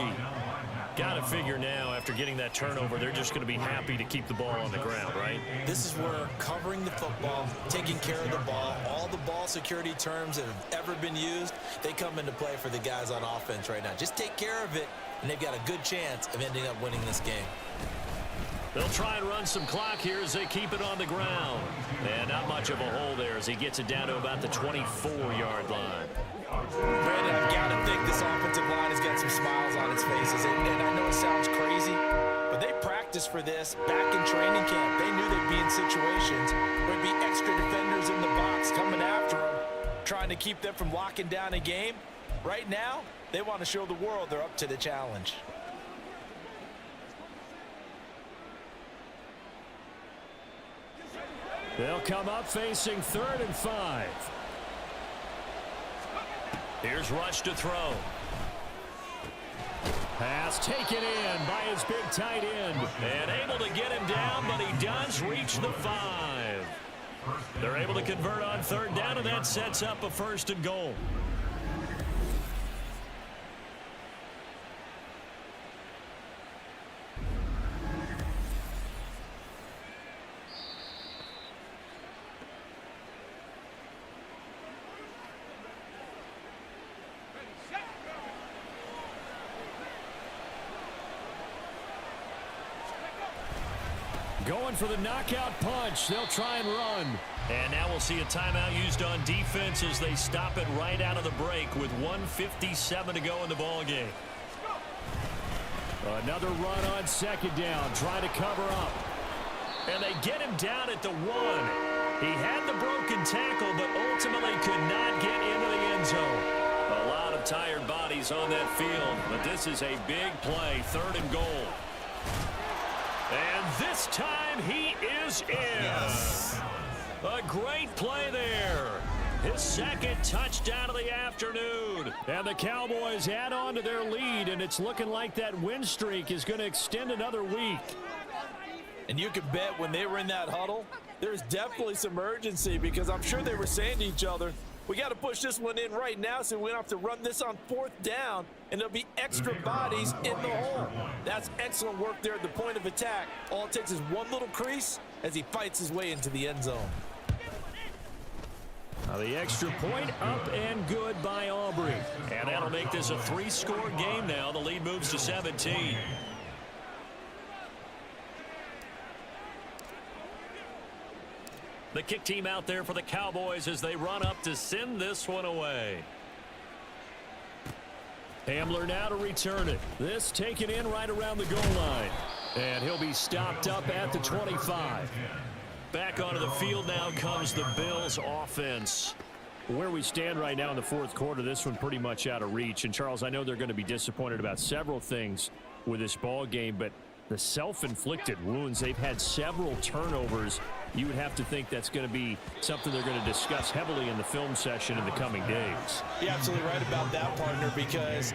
Speaker 4: Got to figure now, after getting that turnover, they're just going to be happy to keep the ball on the ground, right?
Speaker 3: This is where covering the football, taking care of the ball, all the ball security terms that have ever been used, they come into play for the guys on offense right now. Just take care of it, and they've got a good chance of ending up winning this game.
Speaker 4: They'll try and run some clock here as they keep it on the ground. And not much of a hole there as he gets it down to about the 24-yard line.
Speaker 3: Brandon, I've got to think this offensive line has got some smiles on its faces. And I know it sounds crazy, but they practiced for this back in training camp. They knew they'd be in situations where there'd be extra defenders in the box coming after them, trying to keep them from locking down a game. Right now, they want to show the world they're up to the challenge.
Speaker 2: They'll come up facing 3rd and 5.
Speaker 4: Here's Rush to throw.
Speaker 2: Pass taken in by his big tight end.
Speaker 4: And able to get him down, but he does reach the 5. They're able to convert on 3rd down, and that sets up a 1st and goal.
Speaker 2: Going for the knockout punch. They'll try and run.
Speaker 4: And now we'll see a timeout used on defense as they stop it right out of the break with 1:57 to go in the ballgame.
Speaker 2: Another run on second down, trying to cover up.
Speaker 4: And they get him down at the 1. He had the broken tackle, but ultimately could not get into the end zone. A lot of tired bodies on that field, but this is a big play, 3rd and goal. And this time he is in.
Speaker 3: Yes.
Speaker 4: A great play there. His 2nd touchdown of the afternoon.
Speaker 2: And the Cowboys add on to their lead, and it's looking like that win streak is going to extend another week.
Speaker 3: And you can bet when they were in that huddle, there's definitely some urgency because I'm sure they were saying to each other, we got to push this one in right now so we don't have to run this on 4th down, and there'll be extra bodies in the hole. That's excellent work there at the point of attack. All it takes is one little crease as he fights his way into the end zone.
Speaker 2: Now the extra point up and good by Aubrey.
Speaker 4: And that'll make this a 3-score game now. The lead moves to 17. The kick team out there for the Cowboys as they run up to send this one away.
Speaker 2: Hamler now to return it. This taken in right around the goal line. And he'll be stopped up at the 25.
Speaker 4: Back onto the field now comes the Bills offense.
Speaker 2: Where we stand right now in the 4th quarter, this one pretty much out of reach. And, Charles, I know they're going to be disappointed about several things with this ball game, but the self-inflicted wounds, they've had several turnovers. You would have to think that's going to be something they're going to discuss heavily in the film session in the coming days.
Speaker 3: You're absolutely right about that, partner, because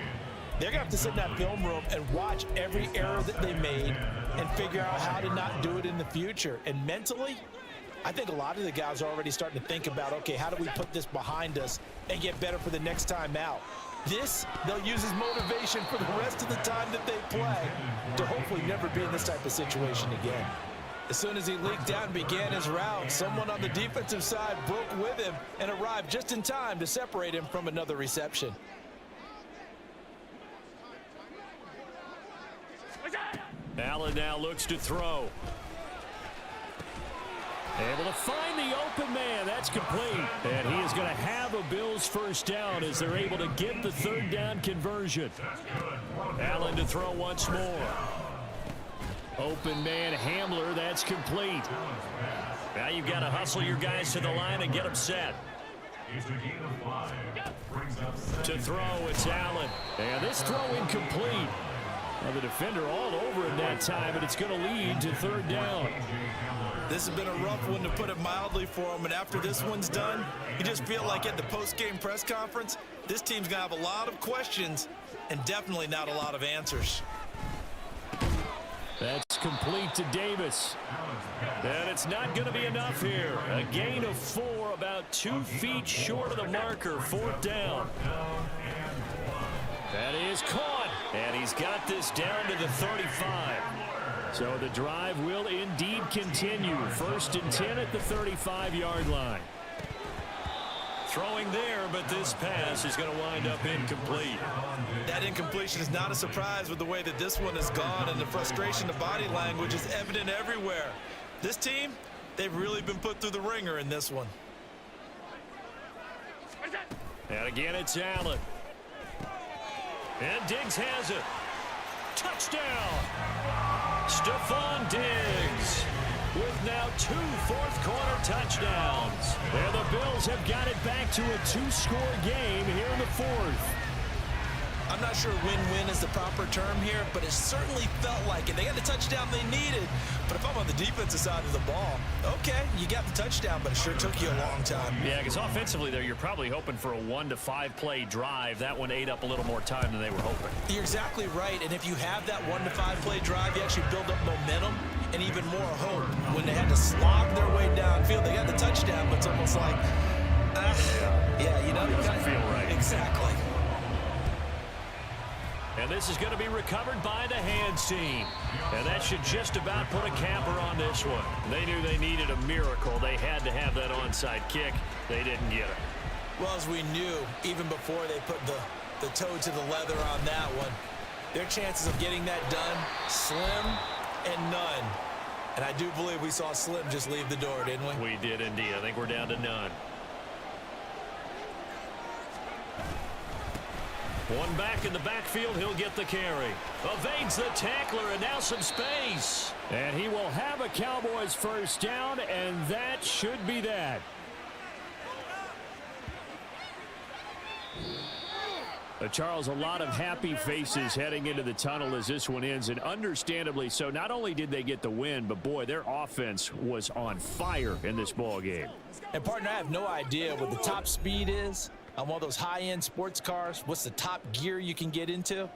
Speaker 3: they're going to have to sit in that film room and watch every error that they made and figure out how to not do it in the future. And mentally, I think a lot of the guys are already starting to think about, okay, how do we put this behind us and get better for the next time out? This, they'll use as motivation for the rest of the time that they play to hopefully never be in this type of situation again. As soon as he leaked out and began his route, someone on the defensive side broke with him and arrived just in time to separate him from another reception.
Speaker 4: Allen now looks to throw.
Speaker 2: Able to find the open man. That's complete. And he is going to have a Bills first down as they're able to get the 3rd down conversion.
Speaker 4: Allen to throw once more.
Speaker 2: Open man Hamler. That's complete.
Speaker 4: Now you've got to hustle your guys to the line and get them set. To throw, it's Allen.
Speaker 2: And this throw incomplete. Now the defender all over him that time, but it's going to lead to 3rd down.
Speaker 3: This has been a rough one, to put it mildly, for him. And after this one's done, you just feel like at the post-game press conference, this team's going to have a lot of questions and definitely not a lot of answers.
Speaker 2: That's complete to Davis.
Speaker 4: And it's not going to be enough here. A gain of 4, about 2 feet short of the marker, 4th down. That is caught. And he's got this down to the 35.
Speaker 2: So the drive will indeed continue. 1st and 10 at the 35-yard line.
Speaker 4: Throwing there, but this pass is going to wind up incomplete.
Speaker 3: That incompletion is not a surprise with the way that this one has gone, and the frustration, the body language is evident everywhere. This team, they've really been put through the ringer in this one.
Speaker 4: And again, it's Allen. And Diggs has it. Touchdown! Stephon Diggs with now 2 fourth-quarter touchdowns.
Speaker 2: And the Bills have got it back to a 2-score game here in the 4th.
Speaker 3: I'm not sure win-win is the proper term here, but it certainly felt like it. They got the touchdown they needed, but if I'm on the defensive side of the ball, okay, you got the touchdown, but it sure took you a long time.
Speaker 4: Yeah, because offensively there, you're probably hoping for a 1 to 5 play drive. That one ate up a little more time than they were hoping.
Speaker 3: You're exactly right, and if you have that 1 to 5 play drive, you actually build up momentum and even more hope. When they had to slog their way downfield, they got the touchdown, but it's almost like, yeah, you know,
Speaker 4: it doesn't feel right.
Speaker 3: Exactly.
Speaker 4: And this is going to be recovered by the hands team. And that should just about put a capper on this one. They knew they needed a miracle. They had to have that onside kick. They didn't get it.
Speaker 3: Well, as we knew, even before they put the toe to the leather on that one, their chances of getting that done, slim and none. And I do believe we saw Slim just leave the door, didn't we?
Speaker 4: We did indeed. I think we're down to none. One back in the backfield. He'll get the carry. Evades the tackler, and now some space.
Speaker 2: And he will have a Cowboys first down, and that should be that. Charles, a lot of happy faces heading into the tunnel as this one ends, and understandably so. Not only did they get the win, but boy, their offense was on fire in this ball game.
Speaker 3: And partner, I have no idea what the top speed is on one of those high-end sports cars. What's the top gear you can get into?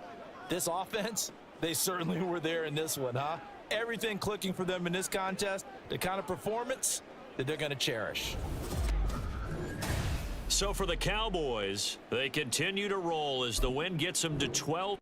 Speaker 3: This offense, they certainly were there in this one, huh? Everything clicking for them in this contest, the kind of performance that they're going to cherish.
Speaker 4: So for the Cowboys, they continue to roll as the win gets them to 12.